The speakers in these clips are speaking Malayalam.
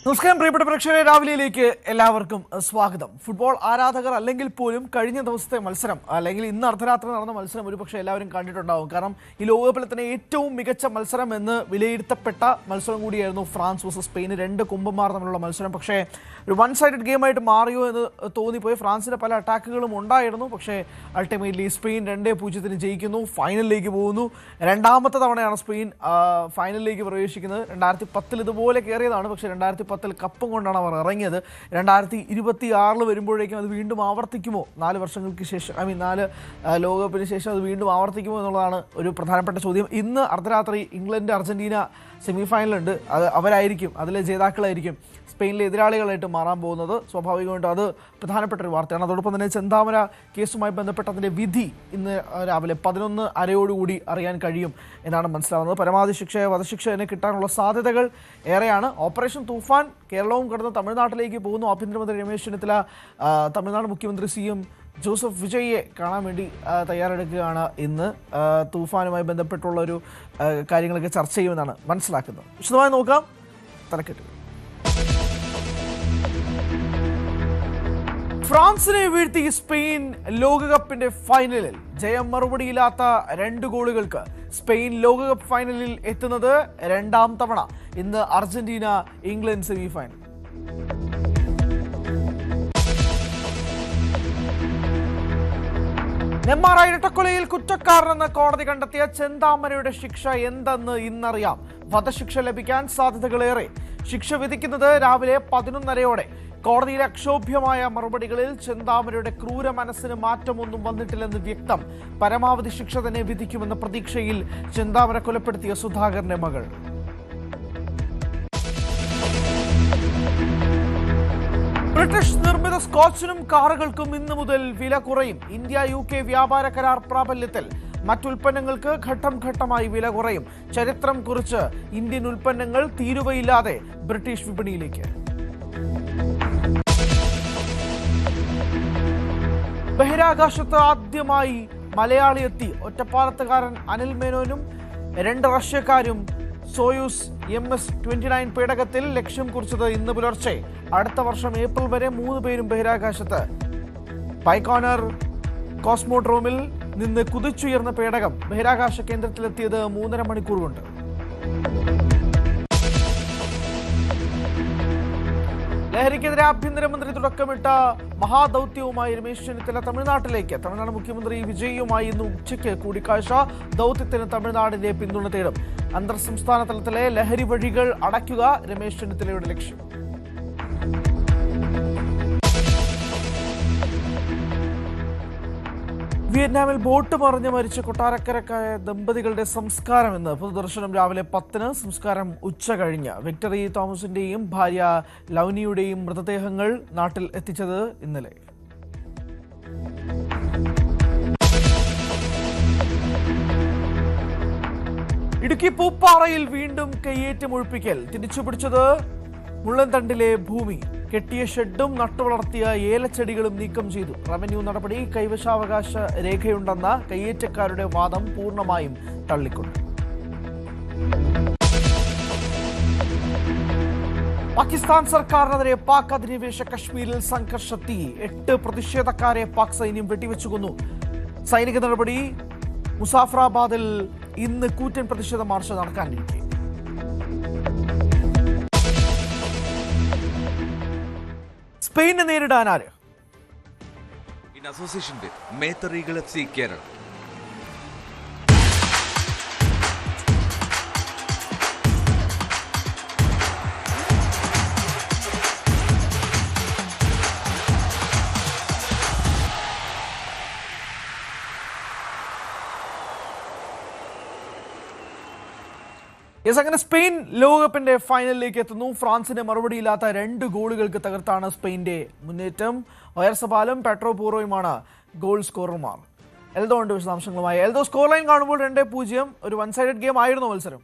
നമസ്കാരം പ്രിയപ്പെട്ട പ്രേക്ഷകരെ, രാവിലെയിലേക്ക് എല്ലാവർക്കും സ്വാഗതം. ഫുട്ബോൾ ആരാധകർ അല്ലെങ്കിൽ പോലും കഴിഞ്ഞ ദിവസത്തെ മത്സരം അല്ലെങ്കിൽ ഇന്ന് അർദ്ധരാത്രി നടന്ന മത്സരം ഒരുപക്ഷെ എല്ലാവരും കണ്ടിട്ടുണ്ടാവും. കാരണം ഈ ലോകകപ്പിലെ തന്നെ ഏറ്റവും മികച്ച മത്സരം എന്ന് വിലയിരുത്തപ്പെട്ട മത്സരം കൂടിയായിരുന്നു ഫ്രാൻസ് വേഴ്സസ് സ്പെയിന്. രണ്ട് കുമ്പന്മാർ തമ്മിലുള്ള മത്സരം പക്ഷേ ഒരു വൺ സൈഡഡ് ഗെയിമായിട്ട് മാറിയോ എന്ന് തോന്നിപ്പോയി. ഫ്രാൻസിന് പല അറ്റാക്കുകളും ഉണ്ടായിരുന്നു, പക്ഷേ അൾട്ടിമേറ്റ്ലി സ്പെയിൻ 2-0 ജയിക്കുന്നു, ഫൈനലിലേക്ക് പോകുന്നു. രണ്ടാമത്തെ തവണയാണ് സ്പെയിൻ ഫൈനലിലേക്ക് പ്രവേശിക്കുന്നത്. 2010 ഇതുപോലെ കയറിയതാണ്, പക്ഷേ 2010 കപ്പും കൊണ്ടാണ് അവർ ഇറങ്ങിയത്. 2026 വരുമ്പോഴേക്കും അത് വീണ്ടും ആവർത്തിക്കുമോ? 4 വർഷങ്ങൾക്ക് ശേഷം, 4 ലോകകപ്പിന് ശേഷം അത് വീണ്ടും ആവർത്തിക്കുമോ എന്നുള്ളതാണ് ഒരു പ്രധാനപ്പെട്ട ചോദ്യം. ഇന്ന് അർദ്ധരാത്രി ഇംഗ്ലണ്ട് അർജന്റീന സെമിഫൈനലുണ്ട്. അവരായിരിക്കും അതിലെ ജേതാക്കളായിരിക്കും സ്പെയിനിലെ എതിരാളികളായിട്ട് മാറാൻ പോകുന്നത്. സ്വാഭാവികമായിട്ടും അത് പ്രധാനപ്പെട്ട ഒരു വാർത്തയാണ്. അതോടൊപ്പം തന്നെ ചെന്താമര കേസുമായി ബന്ധപ്പെട്ട അതിൻ്റെ വിധി ഇന്ന് രാവിലെ 11:30 അറിയാൻ കഴിയും എന്നാണ് മനസ്സിലാവുന്നത്. പരമാവധി ശിക്ഷ, വധശിക്ഷ തന്നെ കിട്ടാനുള്ള സാധ്യതകൾ ഏറെയാണ്. ഓപ്പറേഷൻ തൂഫാൻ കേരളവും കടന്ന് തമിഴ്നാട്ടിലേക്ക് പോകുന്നു. ആഭ്യന്തരമന്ത്രി രമേശ് ചെന്നിത്തല തമിഴ്നാട് മുഖ്യമന്ത്രി CM ജോസഫ് വിജയെ കാണാൻ വേണ്ടി തയ്യാറെടുക്കുകയാണ്. ഇന്ന് തൂഫാനുമായി ബന്ധപ്പെട്ടുള്ള ഒരു കാര്യങ്ങളൊക്കെ ചർച്ച ചെയ്യുമെന്നാണ് മനസ്സിലാക്കുന്നത്. വിശദമായി നോക്കാം തലക്കെട്ട്. ഫ്രാൻസിനെ വീഴ്ത്തി സ്പെയിൻ ലോകകപ്പിന്റെ ഫൈനലിൽ. ജയം മറുപടിയില്ലാത്ത 2 ഗോളുകൾക്ക് സ്പെയിൻ ലോകകപ്പ് ഫൈനലിൽ എത്തുന്നത് രണ്ടാം തവണ. ഇന്ന് അർജന്റീന ഇംഗ്ലണ്ട് സെമിഫൈനൽ. നെയ്മർ ഇരട്ടക്കൊലയിൽ കുറ്റക്കാരനെന്ന് കോടതി കണ്ടെത്തിയ ചെന്താമരയുടെ ശിക്ഷ എന്തെന്ന് ഇന്നറിയാം. വധശിക്ഷ ലഭിക്കാൻ സാധ്യതകളേറെ. ശിക്ഷ വിധിക്കുന്നത് രാവിലെ 11:30. കോടതിയിലെ അക്ഷോഭ്യമായ മറുപടികളിൽ ചെന്താമരയുടെ ക്രൂര മനസ്സിന് മാറ്റമൊന്നും വന്നിട്ടില്ലെന്ന് വ്യക്തം. പരമാവധി ശിക്ഷ തന്നെ വിധിക്കുമെന്ന പ്രതീക്ഷയിൽ ചെന്താമര കൊലപ്പെടുത്തിയ സുധാകരന്റെ മകൾ. ബ്രിട്ടീഷ് നിർമ്മിത സ്കോച്ചിനും കാറുകൾക്കും ഇന്നു മുതൽ വില കുറയും. ഇന്ത്യ-UK വ്യാപാര കരാർ പ്രാബല്യത്തിൽ. മറ്റുൽപ്പന്നങ്ങൾക്ക് ഘട്ടം ഘട്ടമായി വില കുറയും. ചരിത്രം കുറിച്ച് ഇന്ത്യൻ ഉൽപ്പന്നങ്ങൾ തീരുവയില്ലാതെ ബ്രിട്ടീഷ് വിപണിയിലേക്ക്. ബഹിരാകാശത്ത് ആദ്യമായി മലയാളി എത്തി. ഒറ്റപ്പാലത്തുകാരൻ അനിൽ മേനോനും 2 റഷ്യക്കാരും സോയൂസ് MS-29 പേടകത്തിൽ ലക്ഷ്യം കുറിച്ചത് ഇന്ന് പുലർച്ചെ. അടുത്ത വർഷം ഏപ്രിൽ വരെ 3 പേരും ബഹിരാകാശത്ത്. ബൈക്കോണർ കോസ്മോഡ്രോമിൽ നിന്ന് കുതിച്ചുയർന്ന പേടകം ബഹിരാകാശ കേന്ദ്രത്തിലെത്തിയത് 3.5 മണിക്കൂർ കൊണ്ട്. ലഹരിക്കെതിരെ ആഭ്യന്തരമന്ത്രി തുടക്കമിട്ട മഹാദൌത്യവുമായി രമേശ് ചെന്നിത്തല തമിഴ്നാട്ടിലേക്ക്. തമിഴ്നാട് മുഖ്യമന്ത്രി വിജയുമായി ഇന്ന് ഉച്ചയ്ക്ക് കൂടിക്കാഴ്ച. ദൌത്യത്തിന് തമിഴ്നാടിന്റെ പിന്തുണ തേടും. അന്തർ സംസ്ഥാന തലത്തിലെ ലഹരി വഴികൾ അടയ്ക്കുക രമേശ് ചെന്നിത്തലയുടെ ലക്ഷ്യം. വിയറ്റ്നാമിൽ ബോട്ട് മറിഞ്ഞ് മരിച്ച കൊട്ടാരക്കരക്കായ ദമ്പതികളുടെ സംസ്കാരം ഇന്ന്. പൊതുദർശനം രാവിലെ 10-ന്. സംസ്കാരം ഉച്ച കഴിഞ്ഞ്. വിക്ടറി തോമസിന്റെയും ഭാര്യ ലൗനിയുടെയും മൃതദേഹങ്ങൾ നാട്ടിൽ എത്തിച്ചത് ഇന്നലെ. ഇടുക്കി പൂപ്പാറയിൽ വീണ്ടും കയ്യേറ്റം ഒഴിപ്പിക്കൽ. തിരിച്ചുപിടിച്ചത് മുള്ളൻതണ്ടിലെ ഭൂമി. കെട്ടിയ ഷെഡും നട്ടുവളർത്തിയ ഏലച്ചെടികളും നീക്കം ചെയ്തു. റവന്യൂ നടപടി കൈവശാവകാശ രേഖയുണ്ടെന്ന കയ്യേറ്റക്കാരുടെ വാദം പൂർണ്ണമായും തള്ളിക്കൊണ്ട്. പാകിസ്ഥാൻ സർക്കാരിനെതിരെ പാക് അധിനിവേശ കശ്മീരിൽ സംഘർഷത്തി. 8 പ്രതിഷേധക്കാരെ പാക് സൈന്യം വെട്ടിവെച്ചു കൊന്നു. സൈനിക നടപടി. മുസാഫറാബാദിൽ ഇന്ന് കൂറ്റൻ പ്രതിഷേധ മാർച്ച് നടക്കാനിരിക്കെ. സ്പെയിനെ നേരിടാൻ ആര്? In association with Mehta Regal FC Kerala. അങ്ങനെ സ്പെയിൻ ലോകകപ്പിന്റെ ഫൈനലിലേക്ക് എത്തുന്നു. ഫ്രാൻസിന് മറുപടിയില്ലാത്ത 2 ഗോളുകൾക്ക് തകർത്താണ് സ്പെയിന്റെ മുന്നേറ്റം. ഒയർസബാലും പെട്രോ പോറോയുമാണ് ഗോൾ സ്കോറർമാർ. എൽദോ ഉണ്ട് വിശദാംശങ്ങളുമായി. എൽദോ, സ്കോർ ലൈൻ കാണുമ്പോൾ 2-0 ഒരു വൺ സൈഡഡ് ഗെയിം ആയിരുന്നു മത്സരം.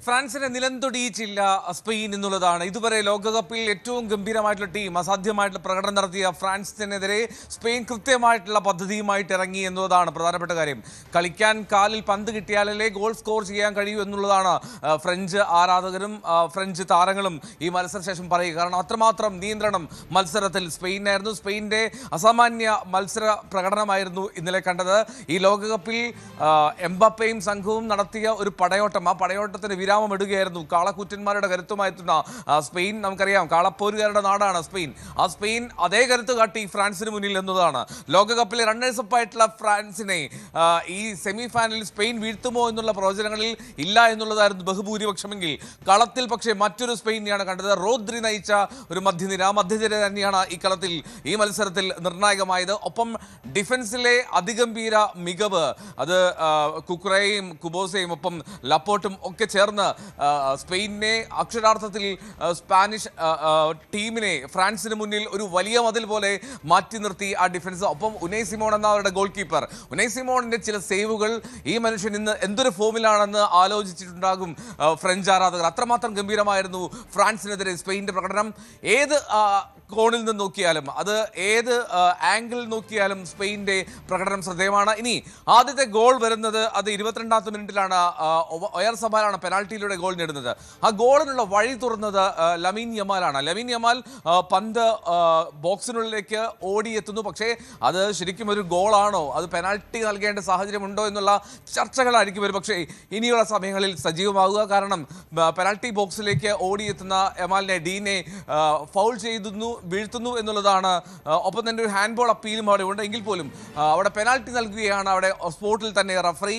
ഫ്രാൻസിനെ നിലംതൊടിയിച്ചില്ല സ്പെയിൻ എന്നുള്ളതാണ്. ഇതുവരെ ലോകകപ്പിൽ ഏറ്റവും ഗംഭീരമായിട്ടുള്ള ടീം, അസാധ്യമായിട്ടുള്ള പ്രകടനം നടത്തിയ ഫ്രാൻസിനെതിരെ സ്പെയിൻ കൃത്യമായിട്ടുള്ള പദ്ധതിയുമായിട്ട് ഇറങ്ങി എന്നുള്ളതാണ് പ്രധാനപ്പെട്ട കാര്യം. കളിക്കാൻ കാലിൽ പന്ത് കിട്ടിയാലേ ഗോൾ സ്കോർ ചെയ്യാൻ കഴിയൂ എന്നുള്ളതാണ് ഫ്രഞ്ച് ആരാധകരും ഫ്രഞ്ച് താരങ്ങളും ഈ മത്സരശേഷം പറയുക. കാരണം അത്രമാത്രം നിയന്ത്രണം മത്സരത്തിൽ സ്പെയിനായിരുന്നു. സ്പെയിൻ്റെ അസാമാന്യ മത്സര പ്രകടനമായിരുന്നു ഇന്നലെ കണ്ടത്. ഈ ലോകകപ്പിൽ എംബാപ്പയും സംഘവും നടത്തിയ ഒരു പടയോട്ടം, ആ പടയോട്ടത്തിന് വിരാമം ഇടുകയായിരുന്നു. കാളക്കൂറ്റന്മാരുടെ കരുത്തുമായിട്ടുള്ള സ്പെയിൻ, നമുക്കറിയാം കാളപ്പോരുകാരുടെ നാടാണ് സ്പെയിൻ. ആ സ്പെയിൻ അതേ കരുത്ത് കാട്ടി ഫ്രാൻസിന് മുന്നിൽ എന്നതാണ്. ലോകകപ്പിലെ റണ്ണേഴ്സ് അപ്പ് ആയിട്ടുള്ള ഫ്രാൻസിനെ ഈ സെമി ഫൈനലിൽ സ്പെയിൻ വീഴ്ത്തുമോ എന്നുള്ള പ്രവചനങ്ങളിൽ ഇല്ല എന്നുള്ളതായിരുന്നു ബഹുഭൂരിപക്ഷമെങ്കിൽ കളത്തിൽ പക്ഷേ മറ്റൊരു സ്പെയിനെയാണ് കണ്ടത്. റോദ്രി നയിച്ച ഒരു മധ്യനിര തന്നെയാണ് ഈ കളത്തിൽ ഈ മത്സരത്തിൽ നിർണായകമായത്. ഒപ്പം ഡിഫൻസിലെ അതിഗംഭീര മികവ്, അത് കുക്കുറയും കുബോസയും ഒപ്പം ലപ്പോർട്ടും ഒക്കെ ചേർന്ന് സ്പെയിനിനെ അക്ഷരാർത്ഥത്തിൽ സ്പാനിഷ് ടീമിനെ ഫ്രാൻസിന് മുന്നിൽ ഒരു വലിയ മതിൽ പോലെ മാറ്റി നിർത്തി ആ ഡിഫൻസ്. ഒപ്പം ഉനൈ സിമോൺ എന്ന അവരുടെ ഗോൾ കീപ്പർ, ഉനൈ സിമോണിന്റെ ചില സേവുകൾ, ഈ മനുഷ്യൻ ഇന്ന് എന്തൊരു ഫോമിലാണെന്ന് ആലോചിച്ചിട്ടുണ്ടാകും ഫ്രഞ്ച് ആരാധകർ. അത്രമാത്രം ഗംഭീരമായിരുന്നു ഫ്രാൻസിനെതിരെ സ്പെയിനിന്റെ പ്രകടനം. ഏത് കോണിൽ നിന്ന് നോക്കിയാലും, അത് ഏത് ആംഗിൾ നോക്കിയാലും സ്പെയിനിന്റെ പ്രകടനം ശ്രദ്ധേയമാണ്. ഇനി ആദ്യത്തെ ഗോൾ വരുന്നത് അത് 22ാം മിനിറ്റിലാണ്. ഒയർ സബാലാണ് പെനാൽറ്റിയിലൂടെ ഗോൾ നേടുന്നത്. ആ ഗോളിനുള്ള വഴി തുറന്നത് ലമീൻ യമാലാണ്. ലമീൻ യമാൽ പന്ത് ബോക്സിനുള്ളിലേക്ക് ഓടിയെത്തുന്നു. പക്ഷേ അത് ശരിക്കും ഒരു ഗോളാണോ, അത് പെനാൽറ്റി നൽകേണ്ട സാഹചര്യമുണ്ടോ എന്നുള്ള ചർച്ചകളായിരിക്കും വരും. പക്ഷേ ഇനിയുള്ള സമയങ്ങളിൽ സജീവമാകുക. കാരണം പെനാൽറ്റി ബോക്സിലേക്ക് ഓടിയെത്തുന്ന യമാലിനെ ഡീനെ ഫൗൾ ചെയ്തു വീഴ്ത്തുന്നു എന്നുള്ളതാണ്. ഒപ്പം തന്നെ ഒരു ഹാൻഡ് ബോൾ അപ്പീലും അവിടെ ഉണ്ട്. എങ്കിൽ പോലും അവിടെ പെനാൽറ്റി നൽകുകയാണ് അവിടെ സ്പോട്ടിൽ തന്നെ റഫറി.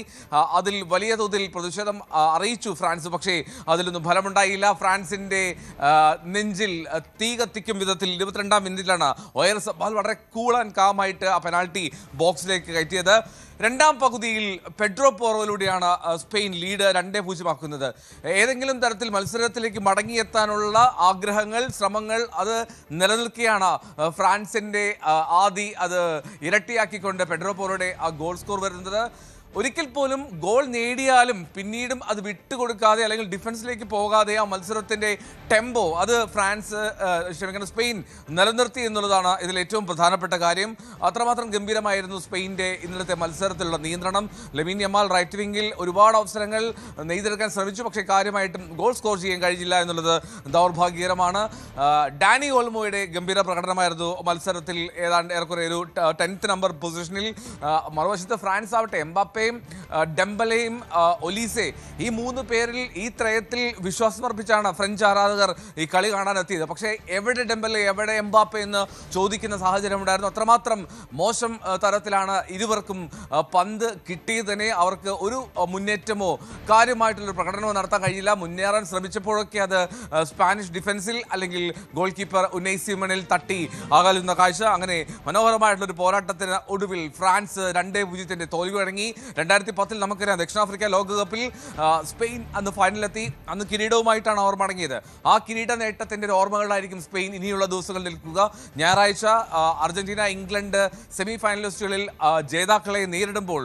അതിൽ വലിയ തോതിൽ പ്രതിഷേധം അറിയിച്ചു ഫ്രാൻസ്. പക്ഷേ അതിലൊന്നും ഫലമുണ്ടായില്ല. ഫ്രാൻസിൻ്റെ നെഞ്ചിൽ തീ കത്തിക്കും വിധത്തിൽ 22ാം മിനിറ്റിലാണ് ഒയർ സബാൽ വളരെ കൂൾ ആൻഡ് കാമായിട്ട് ആ പെനാൽറ്റി ബോക്സിലേക്ക് കയറ്റിയത്. രണ്ടാം പകുതിയിൽ പെഡ്രോ പോറോയിലൂടെയാണ് സ്പെയിൻ ലീഡ് 2-0 ആക്കുന്നത്. ഏതെങ്കിലും തരത്തിൽ മത്സരത്തിലേക്ക് മടങ്ങിയെത്താനുള്ള ആഗ്രഹങ്ങൾ, ശ്രമങ്ങൾ അത് നിലനിൽക്കുകയാണ് ഫ്രാൻസിൻ്റെ ആദി അത് ഇരട്ടിയാക്കിക്കൊണ്ട് പെഡ്രോ പോറോയുടെ ആ ഗോൾ സ്കോർ വരുന്നത്. ഒരിക്കൽ പോലും ഗോൾ നേടിയാലും പിന്നീടും അത് വിട്ടുകൊടുക്കാതെ അല്ലെങ്കിൽ ഡിഫൻസിലേക്ക് പോകാതെ ആ മത്സരത്തിൻ്റെ ടെമ്പോ അത് സ്പെയിൻ നിലനിർത്തി എന്നുള്ളതാണ് ഇതിൽ ഏറ്റവും പ്രധാനപ്പെട്ട കാര്യം. അത്രമാത്രം ഗംഭീരമായിരുന്നു സ്പെയിൻ്റെ ഇന്നലത്തെ മത്സരത്തിലുള്ള നിയന്ത്രണം. ലമീൻ യമാൽ റൈറ്റ് വിങ്ങിൽ ഒരുപാട് അവസരങ്ങൾ നെയ്തെടുക്കാൻ ശ്രമിച്ചു. പക്ഷേ കാര്യമായിട്ടും ഗോൾ സ്കോർ ചെയ്യാൻ കഴിഞ്ഞില്ല എന്നുള്ളത് ദൗർഭാഗ്യകരമാണ്. ഡാനി ഓൾമോയുടെ ഗംഭീര പ്രകടനമായിരുന്നു മത്സരത്തിൽ. ഏതാണ്ട് ഏറെക്കുറെ ഒരു 10th നമ്പർ പൊസിഷനിൽ. മറുവശത്ത് ഫ്രാൻസ് ആവട്ടെ എംബാപ്പെ, ഡെംബലയും ഒലീസെ, ഈ 3 പേരിൽ ഈ ത്രയത്തിൽ വിശ്വാസമർപ്പിച്ചാണ് ഫ്രഞ്ച് ആരാധകർ ഈ കളി കാണാനെത്തിയത്. പക്ഷേ എവിടെ ഡെംബലെ, എവിടെ എംബാപ്പെ എന്ന് ചോദിക്കുന്ന സാഹചര്യം ഉണ്ടായിരുന്നു. അത്രമാത്രം മോശം തരത്തിലാണ് ഇരുവർക്കും പന്ത് കിട്ടിയത് തന്നെ. അവർക്ക് ഒരു മുന്നേറ്റമോ കാര്യമായിട്ടുള്ളൊരു പ്രകടനമോ നടത്താൻ കഴിയില്ല. മുന്നേറാൻ ശ്രമിച്ചപ്പോഴൊക്കെ അത് സ്പാനിഷ് ഡിഫൻസിൽ അല്ലെങ്കിൽ ഗോൾ കീപ്പർ ഉനൈ സിമണിൽ തട്ടി അകലുന്ന കാഴ്ച. അങ്ങനെ മനോഹരമായിട്ടുള്ളൊരു പോരാട്ടത്തിന് ഒടുവിൽ ഫ്രാൻസ് 2-0 തോൽവി വഴങ്ങി. 2010 നമുക്കറിയാം ദക്ഷിണാഫ്രിക്ക ലോകകപ്പിൽ സ്പെയിൻ അന്ന് ഫൈനലിലെത്തി. അന്ന് കിരീടവുമായിട്ടാണ് അവർ മടങ്ങിയത്. ആ കിരീട നേട്ടത്തിൻ്റെ ഒരു ഓർമ്മകളായിരിക്കും സ്പെയിൻ ഇനിയുള്ള ദിവസങ്ങളിൽ നിൽക്കുക. ഞായറാഴ്ച അർജന്റീന ഇംഗ്ലണ്ട് സെമി ഫൈനലിസ്റ്റുകളിൽ ജേതാക്കളെ നേരിടുമ്പോൾ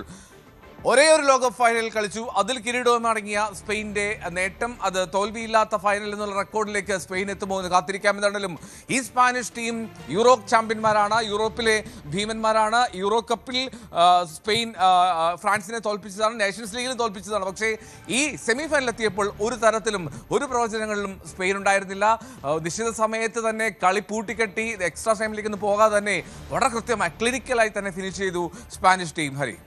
ഒരേ ഒരു ലോകകപ്പ് ഫൈനൽ കളിച്ചു, അതിൽ കിരീടവും അടങ്ങിയ സ്പെയിൻ്റെ നേട്ടം, അത് തോൽവിയില്ലാത്ത ഫൈനൽ എന്നുള്ള റെക്കോർഡിലേക്ക് സ്പെയിൻ എത്തുമോ എന്ന് കാത്തിരിക്കാമെന്നുണ്ടെങ്കിലും ഈ സ്പാനിഷ് ടീം യൂറോ ചാമ്പ്യന്മാരാണ്, യൂറോപ്പിലെ ഭീമന്മാരാണ്. യൂറോ കപ്പിൽ സ്പെയിൻ ഫ്രാൻസിനെ തോൽപ്പിച്ചതാണ്, നേഷൻസ് ലീഗിലും തോൽപ്പിച്ചതാണ്. പക്ഷേ ഈ സെമി ഫൈനലിലെത്തിയപ്പോൾ ഒരു തരത്തിലും ഒരു പ്രവചനങ്ങളിലും സ്പെയിൻ ഉണ്ടായിരുന്നില്ല. നിശ്ചിത സമയത്ത് തന്നെ കളി പൂട്ടിക്കെട്ടി എക്സ്ട്രാ ടൈമിലേക്ക് ഒന്നും പോകാതെ തന്നെ വളരെ കൃത്യമായി ക്ലിനിക്കലായി തന്നെ ഫിനിഷ് ചെയ്തു സ്പാനിഷ് ടീം. ഹരി,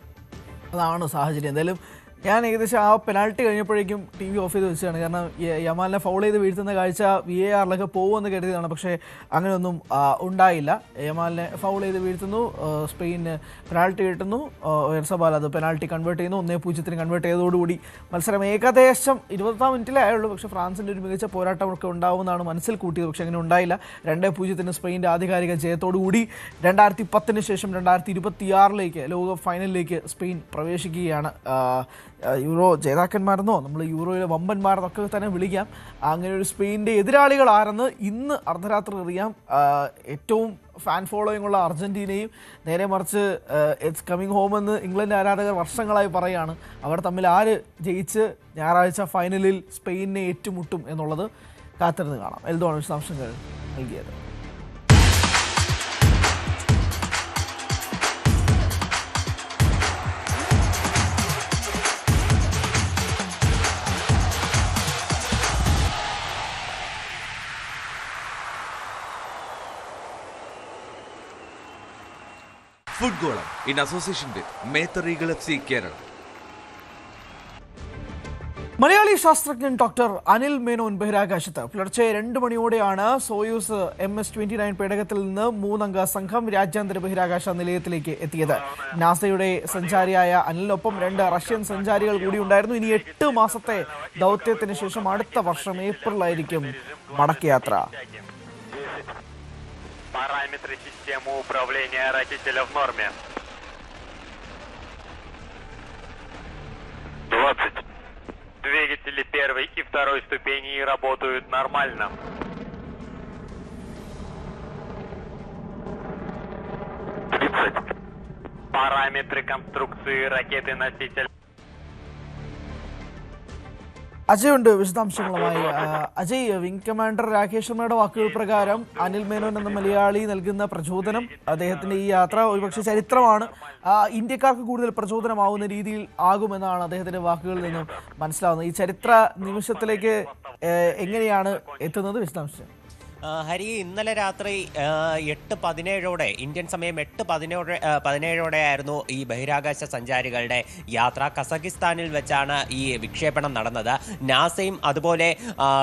അതാണ് സാഹചര്യം. എന്തായാലും ഞാൻ ഏകദേശം ആ പെനാൽറ്റി കഴിഞ്ഞപ്പോഴേക്കും ടി വി ഓഫ് ചെയ്ത് വെച്ചതാണ്. കാരണം യമാലിനെ ഫൗൾ ചെയ്ത് വീഴ്ത്തുന്ന കാഴ്ച VAR-ലൊക്കെ പോകുമെന്ന് കരുതിയതാണ്. പക്ഷേ അങ്ങനെയൊന്നും ഉണ്ടായില്ല. യമാലിനെ ഫൗൾ ചെയ്ത് വീഴ്ത്തുന്നു, സ്പെയിന് പെനാൽറ്റി കിട്ടുന്നു, എർസബാൽ അത് പെനാൽറ്റി കൺവേർട്ട് ചെയ്യുന്നു, 1-0 കൺവേർട്ട് ചെയ്തതോടുകൂടി മത്സരം ഏകദേശം 20ാം മിനിറ്റിലേ ആയുള്ളൂ. പക്ഷേ ഫ്രാൻസിൻ്റെ ഒരു മികച്ച പോരാട്ടമൊക്കെ ഉണ്ടാവുമെന്നാണ് മനസ്സിൽ കൂട്ടിയത്. പക്ഷേ അങ്ങനെ ഉണ്ടായില്ല. 2-0 സ്പെയിൻ്റെ ആധികാരിക ജയത്തോടുകൂടി 2010 ശേഷം 2026 ലോകകപ്പ് ഫൈനലിലേക്ക് സ്പെയിൻ പ്രവേശിക്കുകയാണ്. യൂറോ ജേതാക്കന്മാരെന്നോ നമ്മൾ യൂറോയിലെ വമ്പന്മാരെന്നൊക്കെ തന്നെ വിളിക്കാം. അങ്ങനെ ഒരു സ്പെയിനിൻ്റെ എതിരാളികൾ ആരെന്ന് ഇന്ന് അർദ്ധരാത്രി അറിയാം. ഏറ്റവും ഫാൻ ഫോളോയിങ് ഉള്ള അർജന്റീനയും നേരെ മറിച്ച് ഇറ്റ്സ് കമ്മിങ് ഹോം എന്ന് ഇംഗ്ലണ്ട് ആരാധകർ വർഷങ്ങളായി പറയുകയാണ്. അവർ തമ്മിൽ ആര് ജയിച്ച് ഞായറാഴ്ച ഫൈനലിൽ സ്പെയിനിനെ ഏറ്റുമുട്ടും എന്നുള്ളത് കാത്തിരുന്ന് കാണാം. എൽദോണ് വിശദാംശങ്ങൾ നൽകിയത്. ഫുട്ഗോളം ഇൻ അസോസിയേഷൻ വിത്ത് മേത്തർ ഈഗിൾ FC കേരള. മലയാളി ശാസ്ത്രജ്ഞൻ ഡോക്ടർ അനിൽ മേനോൻ ബഹിരാകാശത്ത്. പുലർച്ചെ 2 മണിയോടെയാണ് സോയൂസ് MS-29 പേടകത്തിൽ നിന്ന് 3-അംഗ സംഘം രാജ്യാന്തര ബഹിരാകാശ നിലയത്തിലേക്ക് എത്തിയത്. നാസയുടെ സഞ്ചാരിയായ അനിലിനൊപ്പം 2 റഷ്യൻ സഞ്ചാരികൾ കൂടി ഉണ്ടായിരുന്നു. ഇനി 8 മാസത്തെ ദൗത്യത്തിന് ശേഷം അടുത്ത വർഷം ഏപ്രിലായിരിക്കും മടക്കയാത്ര. Параметры системы управления ракетеля в норме. 20. Двигатели первой и второй ступеней работают нормально. 30. Параметры конструкции ракеты-носителя. അജയ് ഉണ്ട് വിശദാംശങ്ങളുമായി. അജയ്, വിംഗ് കമാൻഡർ രാകേഷ് ശർമ്മയുടെ വാക്കുകൾ പ്രകാരം അനിൽ മേനോൻ എന്ന മലയാളി നൽകുന്ന പ്രചോദനം, അദ്ദേഹത്തിന്റെ ഈ യാത്ര ഒരുപക്ഷെ ചരിത്രമാണ്, ഇന്ത്യക്കാർക്ക് കൂടുതൽ പ്രചോദനമാവുന്ന രീതിയിൽ ആകുമെന്നാണ് അദ്ദേഹത്തിന്റെ വാക്കുകളിൽ നിന്നും മനസ്സിലാവുന്നത്. ഈ ചരിത്ര നിമിഷത്തിലേക്ക് എങ്ങനെയാണ് എത്തുന്നത്? വിശദാംശം. ഹരി, ഇന്നലെ രാത്രി 8:17 ഇന്ത്യൻ സമയം 8:17 ആയിരുന്നു ഈ ബഹിരാകാശ സഞ്ചാരികളുടെ യാത്ര. കസക്കിസ്ഥാനിൽ വെച്ചാണ് ഈ വിക്ഷേപണം നടന്നത്. നാസയും അതുപോലെ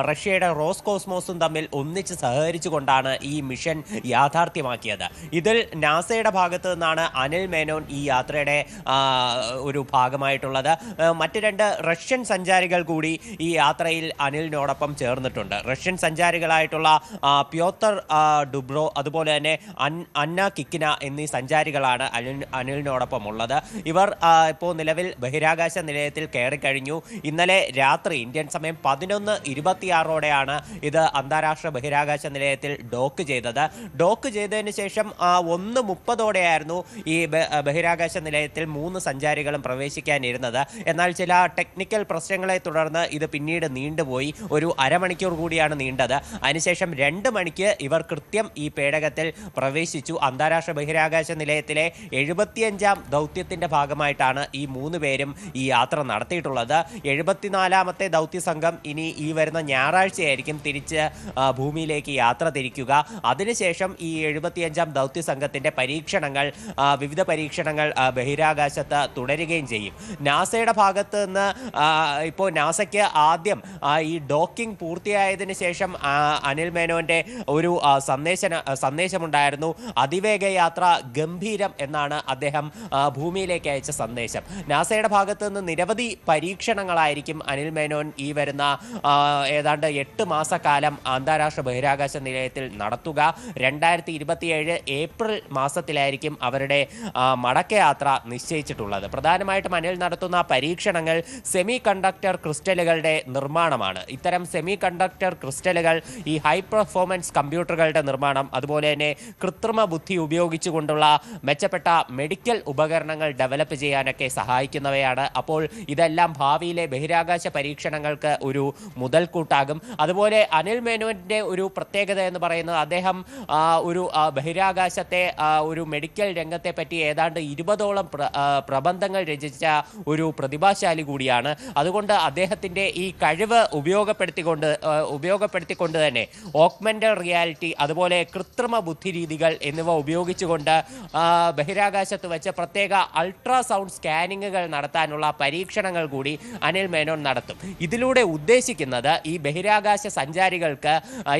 റഷ്യയുടെ റോസ്കോസ്മോസും തമ്മിൽ ഒന്നിച്ച് സഹകരിച്ചുകൊണ്ടാണ് ഈ മിഷൻ യാഥാർത്ഥ്യമാക്കിയത്. ഇതിൽ നാസയുടെ ഭാഗത്തു നിന്നാണ് അനിൽ മേനോൻ ഈ യാത്രയുടെ ഒരു ഭാഗമായിട്ടുള്ളത്. മറ്റ് 2 റഷ്യൻ സഞ്ചാരികൾ കൂടി ഈ യാത്രയിൽ അനിലിനോടൊപ്പം ചേർന്നിട്ടുണ്ട്. റഷ്യൻ സഞ്ചാരികളായിട്ടുള്ള പ്യോത്തർ ഡുബ്രോ അതുപോലെ തന്നെ അന്ന കിക്കിന എന്നീ സഞ്ചാരികളാണ് അനിലിനോടൊപ്പം ഉള്ളത്. ഇവർ ഇപ്പോൾ നിലവിൽ ബഹിരാകാശ നിലയത്തിൽ കയറിക്കഴിഞ്ഞു. ഇന്നലെ രാത്രി ഇന്ത്യൻ സമയം 11:26 ഇത് അന്താരാഷ്ട്ര ബഹിരാകാശ നിലയത്തിൽ ഡോക്ക് ചെയ്തത്. ഡോക്ക് ചെയ്തതിന് ശേഷം 1:30 ഈ ബഹിരാകാശ നിലയത്തിൽ 3 സഞ്ചാരികളും പ്രവേശിക്കാനിരുന്നത്. എന്നാൽ ചില ടെക്നിക്കൽ പ്രശ്നങ്ങളെ തുടർന്ന് ഇത് പിന്നീട് നീണ്ടുപോയി. ഒരു അരമണിക്കൂർ കൂടിയാണ് നീണ്ടത്. അതിനുശേഷം 2 മണിക്ക് ഇവർ കൃത്യം ഈ പേടകത്തിൽ പ്രവേശിച്ചു. അന്താരാഷ്ട്ര ബഹിരാകാശ നിലയത്തിലെ 75ാം ദൗത്യത്തിന്റെ ഭാഗമായിട്ടാണ് ഈ 3 പേരും ഈ യാത്ര നടത്തിയിട്ടുള്ളത്. 74ാമത്തെ ദൗത്യ സംഘം ഇനി ഈ വരുന്ന ഞായറാഴ്ചയായിരിക്കും തിരിച്ച് ഭൂമിയിലേക്ക് യാത്ര തിരിക്കുക. അതിനുശേഷം ഈ 75ാം ദൗത്യ സംഘത്തിന്റെ വിവിധ പരീക്ഷണങ്ങൾ ബഹിരാകാശത്ത് തുടരുകയും ചെയ്യും. നാസയുടെ ഭാഗത്ത് നിന്ന് ഇപ്പോൾ നാസയ്ക്ക് ആദ്യം ഈ ഡോക്കിംഗ് പൂർത്തിയായതിനു ശേഷം അനിൽ മേനോന്റെ ഒരു സന്ദേശമുണ്ടായിരുന്നു. അതിവേഗ യാത്ര ഗംഭീരം എന്നാണ് അദ്ദേഹം ഭൂമിയിലേക്ക് അയച്ച സന്ദേശം. നാസയുടെ ഭാഗത്ത് നിന്ന് നിരവധി പരീക്ഷണങ്ങളായിരിക്കും അനിൽ മേനോൻ ഈ വരുന്ന ഏതാണ്ട് 8 മാസക്കാലം അന്താരാഷ്ട്ര ബഹിരാകാശ നിലയത്തിൽ നടത്തുക. 2027 ഏപ്രിൽ മാസത്തിലായിരിക്കും അവരുടെ മടക്കയാത്ര നിശ്ചയിച്ചിട്ടുള്ളത്. പ്രധാനമായിട്ടും അനിൽ നടത്തുന്ന പരീക്ഷണങ്ങൾ സെമി കണ്ടക്ടർ ക്രിസ്റ്റലുകളുടെ നിർമ്മാണമാണ്. ഇത്തരം സെമി കണ്ടക്ടർ ക്രിസ്റ്റലുകൾ ഈ ഹൈ പെർഫോമൻസ് കമ്പ്യൂട്ടറുകളുടെ നിർമ്മാണം, അതുപോലെ തന്നെ കൃത്രിമ ബുദ്ധി ഉപയോഗിച്ചുകൊണ്ടുള്ള മെച്ചപ്പെട്ട മെഡിക്കൽ ഉപകരണങ്ങൾ ഡെവലപ്പ് ചെയ്യാനൊക്കെ സഹായിക്കുന്നവയാണ്. അപ്പോൾ ഇതെല്ലാം ഭാവിയിലെ ബഹിരാകാശ പരീക്ഷണങ്ങൾക്ക് ഒരു മുതൽക്കൂട്ടാകും. അതുപോലെ അനിൽ മേനോന്റെ ഒരു പ്രത്യേകത എന്ന് പറയുന്നത് അദ്ദേഹം ഒരു ബഹിരാകാശത്തെ ഒരു മെഡിക്കൽ രംഗത്തെ പറ്റി ഏതാണ്ട് 20ഓളം പ്രബന്ധങ്ങൾ രചിച്ച ഒരു പ്രതിഭാശാലി കൂടിയാണ്. അതുകൊണ്ട് അദ്ദേഹത്തിന്റെ ഈ കഴിവ് ഉപയോഗപ്പെടുത്തിക്കൊണ്ട് തന്നെ ഓഗ്മെന്റഡ് റിയാലിറ്റി അതുപോലെ കൃത്രിമ ബുദ്ധി രീതികൾ എന്നിവ ഉപയോഗിച്ചുകൊണ്ട് ബഹിരാകാശത്ത് വെച്ച് പ്രത്യേക അൾട്രാസൗണ്ട് സ്കാനിങ്ങുകൾ നടത്താനുള്ള പരീക്ഷണങ്ങൾ കൂടി അനിൽ മേനോൻ നടത്തും. ഇതിലൂടെ ഉദ്ദേശിക്കുന്നത് ഈ ബഹിരാകാശ സഞ്ചാരികൾക്ക്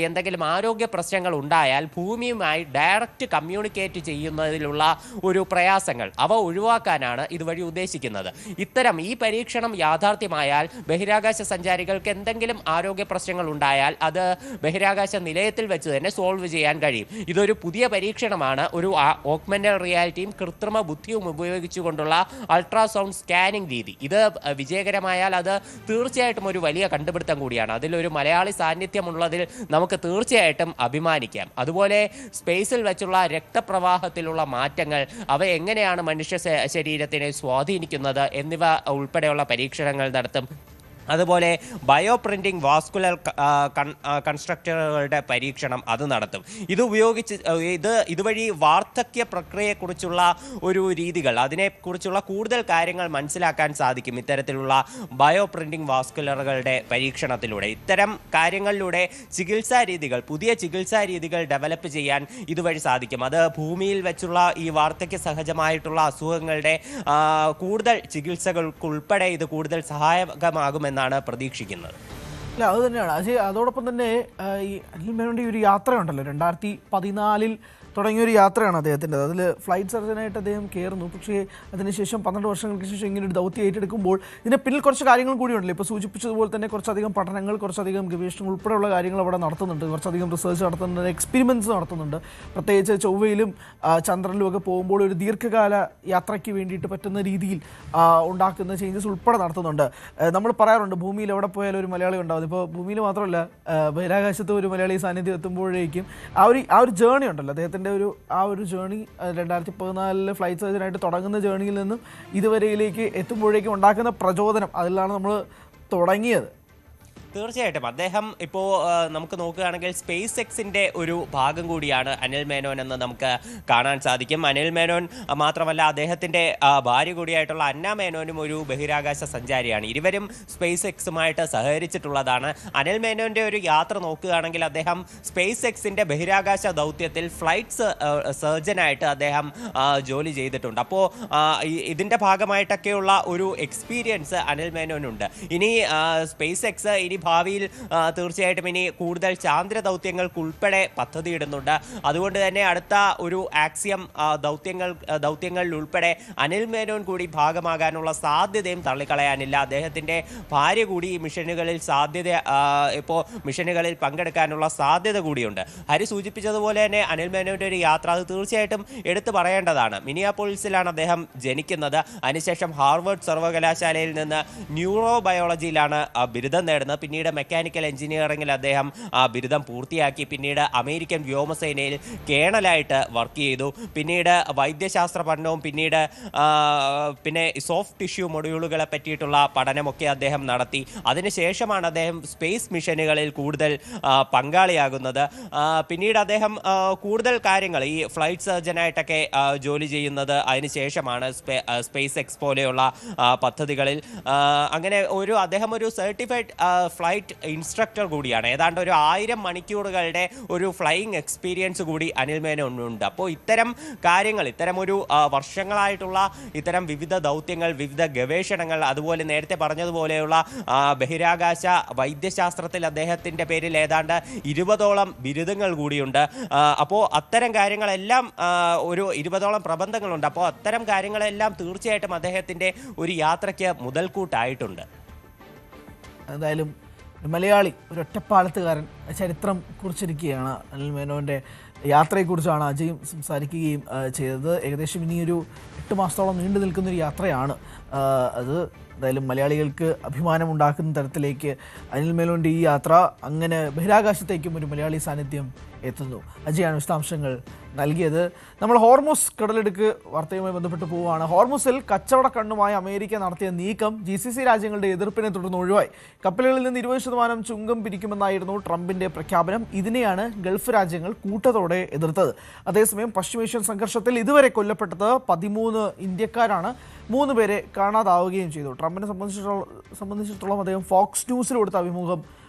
എന്തെങ്കിലും ആരോഗ്യ പ്രശ്നങ്ങൾ ഉണ്ടായാൽ ഭൂമിയുമായി ഡയറക്റ്റ് കമ്മ്യൂണിക്കേറ്റ് ചെയ്യുന്നതിലുള്ള ഒരു പ്രയാസങ്ങൾ അവ ഒഴിവാക്കാനാണ് ഇതുവഴി ഉദ്ദേശിക്കുന്നത്. ഇത്തരം ഈ പരീക്ഷണം യാഥാർത്ഥ്യമായാൽ ബഹിരാകാശ സഞ്ചാരികൾക്ക് എന്തെങ്കിലും ആരോഗ്യ പ്രശ്നങ്ങൾ ഉണ്ടായാൽ അത് ബഹിരാകാശ നിലയത്തിൽ വെച്ച് തന്നെ സോൾവ് ചെയ്യാൻ കഴിയും. ഇതൊരു പുതിയ പരീക്ഷണമാണ്. ഒരു ഓഗ്മെന്റഡ് റിയാലിറ്റിയും കൃത്രിമ ബുദ്ധിയും ഉപയോഗിച്ചുകൊണ്ടുള്ള അൾട്രാസൗണ്ട് സ്കാനിംഗ് രീതി. ഇത് വിജയകരമായാൽ അത് തീർച്ചയായിട്ടും ഒരു വലിയ കണ്ടുപിടുത്തം കൂടിയാണ്. അതിലൊരു മലയാളി സാന്നിധ്യമുള്ളതിൽ നമുക്ക് തീർച്ചയായിട്ടും അഭിമാനിക്കാം. അതുപോലെ സ്പേസിൽ വെച്ചുള്ള രക്തപ്രവാഹത്തിലുള്ള മാറ്റങ്ങൾ, അവ എങ്ങനെയാണ് മനുഷ്യ ശരീരത്തിനെ സ്വാധീനിക്കുന്നത് എന്നിവ ഉൾപ്പെടെയുള്ള പരീക്ഷണങ്ങൾ നടത്തും. അതുപോലെ ബയോ പ്രിന്റിംഗ് വാസ്കുലർ കൺസ്ട്രക്ടറുകളുടെ പരീക്ഷണം അത് നടത്തും. ഇതുവഴി വാർദ്ധക്യ പ്രക്രിയയെക്കുറിച്ചുള്ള ഒരു രീതികൾ, അതിനെക്കുറിച്ചുള്ള കൂടുതൽ കാര്യങ്ങൾ മനസ്സിലാക്കാൻ സാധിക്കും ഇത്തരത്തിലുള്ള ബയോ പ്രിന്റിംഗ് വാസ്കുലറുകളുടെ പരീക്ഷണത്തിലൂടെ. ഇത്തരം കാര്യങ്ങളിലൂടെ പുതിയ ചികിത്സാ രീതികൾ ഡെവലപ്പ് ചെയ്യാൻ ഇതുവഴി സാധിക്കും. അത് ഭൂമിയിൽ വെച്ചുള്ള ഈ വാർദ്ധക്യ സഹജമായിട്ടുള്ള അസുഖങ്ങളുടെ കൂടുതൽ ചികിത്സകൾക്കുൾപ്പെടെ ഇത് കൂടുതൽ സഹായകമാകുമെന്നാണ് പ്രതീക്ഷിക്കുന്നത്. അല്ല, അത് തന്നെയാണ് അജയ്. അതോടൊപ്പം തന്നെ ഈ അനിൽ മേനോന്റെ ഒരു യാത്രയുണ്ടല്ലോ, 2014 തുടങ്ങിയൊരു യാത്രയാണ് അദ്ദേഹത്തിൻ്റെ. അതിൽ ഫ്ലൈറ്റ് സർജനായിട്ട് അദ്ദേഹം കയറുന്നു. പക്ഷേ അതിനുശേഷം 12 വർഷങ്ങൾക്ക് ശേഷം ഇങ്ങനെ ഒരു ദൗത്യം ഏറ്റെടുക്കുമ്പോൾ ഇതിന് പിന്നിൽ കുറച്ച് കാര്യങ്ങൾ കൂടിയുണ്ടല്ലോ. ഇപ്പോൾ സൂചിപ്പിച്ചതുപോലെ തന്നെ കുറച്ചധികം പഠനങ്ങൾ, കുറച്ചധികം ഗവേഷണങ്ങൾ ഉൾപ്പെടെയുള്ള കാര്യങ്ങൾ അവിടെ നടത്തുന്നുണ്ട്. കുറച്ചധികം റിസർച്ച് നടത്തുന്നുണ്ട്, എക്സ്പെരിമെൻറ്റ്സ് നടത്തുന്നുണ്ട്. പ്രത്യേകിച്ച് ചൊവ്വയിലും ചന്ദ്രനിലും ഒക്കെ പോകുമ്പോൾ ഒരു ദീർഘകാല യാത്രയ്ക്ക് വേണ്ടിയിട്ട് പറ്റുന്ന രീതിയിൽ ഉണ്ടാക്കുന്ന ചേഞ്ചസ് ഉൾപ്പെടെ നടത്തുന്നുണ്ട്. നമ്മൾ പറയാറുണ്ട് ഭൂമിയിൽ എവിടെ പോയാലും ഒരു മലയാളി ഉണ്ടാകും. ഇപ്പോൾ ഭൂമിയിൽ മാത്രമല്ല, ബഹിരാകാശത്ത് ഒരു മലയാളി സാന്നിധ്യം എത്തുമ്പോഴേക്കും ആ ഒരു ജേണി ഉണ്ടല്ലോ അദ്ദേഹത്തിൻ്റെ ഒരു ജേണി 2014 ഫ്ലൈറ്റ് സർജനായിട്ട് തുടങ്ങുന്ന ജേണിയിൽ നിന്നും ഇതുവരെയിലേക്ക് എത്തുമ്പോഴേക്കും ഉണ്ടാക്കുന്ന പ്രചോദനം, അതിലാണ് നമ്മൾ തുടങ്ങിയത്. തീർച്ചയായിട്ടും അദ്ദേഹം ഇപ്പോൾ നമുക്ക് നോക്കുകയാണെങ്കിൽ സ്പേസ് എക്സിൻ്റെ ഒരു ഭാഗം കൂടിയാണ് അനിൽ മേനോൻ എന്ന് നമുക്ക് കാണാൻ സാധിക്കും. അനിൽ മേനോൻ മാത്രമല്ല, അദ്ദേഹത്തിൻ്റെ ഭാര്യ കൂടിയായിട്ടുള്ള അന്ന മേനോനും ഒരു ബഹിരാകാശ സഞ്ചാരിയാണ്. ഇരുവരും സ്പേസ് എക്സുമായിട്ട് സഹകരിച്ചിട്ടുള്ളതാണ്. അനിൽ മേനോൻ്റെ ഒരു യാത്ര നോക്കുകയാണെങ്കിൽ അദ്ദേഹം സ്പേസ് എക്സിൻ്റെ ബഹിരാകാശ ദൗത്യത്തിൽ ഫ്ലൈറ്റ് സർജനായിട്ട് അദ്ദേഹം ജോലി ചെയ്തിട്ടുണ്ട്. അപ്പോൾ ഇതിൻ്റെ ഭാഗമായിട്ടൊക്കെയുള്ള ഒരു എക്സ്പീരിയൻസ് അനിൽ മേനോനുണ്ട്. ഇനി സ്പേസ് എക്സ് ഭാവിയിൽ തീർച്ചയായിട്ടും ഇനി കൂടുതൽ ചാന്ദ്ര ദൗത്യങ്ങൾക്കുൾപ്പെടെ പദ്ധതിയിടുന്നുണ്ട്. അതുകൊണ്ട് തന്നെ അടുത്ത ഒരു ആക്സിയം ദൗത്യങ്ങളിൽ ഉൾപ്പെടെ അനിൽ മേനോൻ കൂടി ഭാഗമാകാനുള്ള സാധ്യതയും തള്ളിക്കളയാനില്ല. അദ്ദേഹത്തിൻ്റെ ഭാര്യ കൂടി ഈ മിഷനുകളിൽ പങ്കെടുക്കാനുള്ള സാധ്യത കൂടിയുണ്ട്. ഹരി സൂചിപ്പിച്ചതുപോലെ തന്നെ അനിൽ മേനോൻ്റെ ഒരു യാത്ര അത് തീർച്ചയായിട്ടും എടുത്തു പറയേണ്ടതാണ്. മിനിയാപോളിസിലാണ് അദ്ദേഹം ജനിക്കുന്നത്. അതിനുശേഷം ഹാർവേർഡ് സർവകലാശാലയിൽ നിന്ന് ന്യൂറോ ബയോളജിയിലാണ് ബിരുദം നേടുന്നത്. പിന്നീട് മെക്കാനിക്കൽ എഞ്ചിനീയറിംഗിൽ അദ്ദേഹം ബിരുദം പൂർത്തിയാക്കി. പിന്നീട് അമേരിക്കൻ വ്യോമസേനയിൽ കേണലായിട്ട് വർക്ക് ചെയ്തു. പിന്നീട് വൈദ്യശാസ്ത്ര പഠനവും പിന്നെ സോഫ്റ്റ് ടിഷ്യൂ മൊഡ്യൂളുകളെ പറ്റിയിട്ടുള്ള പഠനമൊക്കെ അദ്ദേഹം നടത്തി. അതിനുശേഷമാണ് അദ്ദേഹം സ്പേസ് മിഷനുകളിൽ കൂടുതൽ പങ്കാളിയാകുന്നത്. പിന്നീട് അദ്ദേഹം കൂടുതൽ കാര്യങ്ങൾ ഈ ഫ്ലൈറ്റ് സർജനായിട്ടൊക്കെ ജോലി ചെയ്യുന്നത് അതിനുശേഷമാണ് സ്പേസ് എക്സ് പോലെയുള്ള പദ്ധതികളിൽ. അങ്ങനെ അദ്ദേഹം ഒരു സർട്ടിഫൈഡ് ഫ്ലൈറ്റ് ഇൻസ്ട്രക്ടർ കൂടിയാണ്. ഏതാണ്ട് ഒരു 1000 മണിക്കൂറുകളുടെ ഒരു ഫ്ലൈയിങ് എക്സ്പീരിയൻസ് കൂടി അനിൽ മേനോനുണ്ട്. അപ്പോൾ ഇത്തരം കാര്യങ്ങൾ, ഇത്തരം ഒരു വർഷങ്ങളായിട്ടുള്ള ഇത്തരം വിവിധ ദൗത്യങ്ങൾ, വിവിധ ഗവേഷണങ്ങൾ, അതുപോലെ നേരത്തെ പറഞ്ഞതുപോലെയുള്ള ബഹിരാകാശ വൈദ്യശാസ്ത്രത്തിൽ അദ്ദേഹത്തിൻ്റെ പേരിൽ ഏതാണ്ട് 20ഓളം ബിരുദങ്ങൾ കൂടിയുണ്ട്. അപ്പോൾ അത്തരം കാര്യങ്ങളെല്ലാം, ഒരു 20ഓളം പ്രബന്ധങ്ങളുണ്ട്. അപ്പോൾ അത്തരം കാര്യങ്ങളെല്ലാം തീർച്ചയായിട്ടും അദ്ദേഹത്തിൻ്റെ ഒരു യാത്രയ്ക്ക് മുതൽക്കൂട്ടായിട്ടുണ്ട്. എന്തായാലും മലയാളി, ഒരു ഒറ്റപ്പാലത്തുകാരൻ ചരിത്രം കുറിച്ചിരിക്കുകയാണ്. അനിൽ മേനോൻ്റെ യാത്രയെക്കുറിച്ചാണ് അജയും സംസാരിക്കുകയും ചെയ്തത്. ഏകദേശം ഇനിയൊരു 8 മാസത്തോളം നീണ്ടു നിൽക്കുന്നൊരു യാത്രയാണ് അത്. എന്തായാലും മലയാളികൾക്ക് അഭിമാനമുണ്ടാക്കുന്ന തരത്തിലേക്ക് അനിൽ മേനോൻ്റെ ഈ യാത്ര, അങ്ങനെ ബഹിരാകാശത്തേക്കും ഒരു മലയാളി സാന്നിധ്യം എത്തുന്നു. അജയാണ് വിശദാംശങ്ങൾ നൽകിയത്. നമ്മൾ ഹോർമുസ് കടലിടുക്ക് വാർത്തയുമായി ബന്ധപ്പെട്ട് പോവുകയാണ്. ഹോർമുസിൽ കച്ചവട കണ്ണുമായി അമേരിക്ക നടത്തിയ നീക്കം GCC രാജ്യങ്ങളുടെ എതിർപ്പിനെ തുടർന്ന് ഒഴിവായി. കപ്പലുകളിൽ നിന്ന് 20% ചുങ്കം പിരിക്കുമെന്നായിരുന്നു ട്രംപിന്റെ പ്രഖ്യാപനം. ഇതിനെയാണ് ഗൾഫ് രാജ്യങ്ങൾ കൂട്ടത്തോടെ എതിർത്തത്. അതേസമയം പശ്ചിമേഷ്യൻ സംഘർഷത്തിൽ ഇതുവരെ കൊല്ലപ്പെട്ടത് 13 ഇന്ത്യക്കാരാണ്. 3 പേരെ കാണാതാവുകയും ചെയ്തു. ട്രംപിനെ സംബന്ധിച്ചിടത്തോളം അദ്ദേഹം ഫോക്സ് ന്യൂസിൽ കൊടുത്ത അഭിമുഖം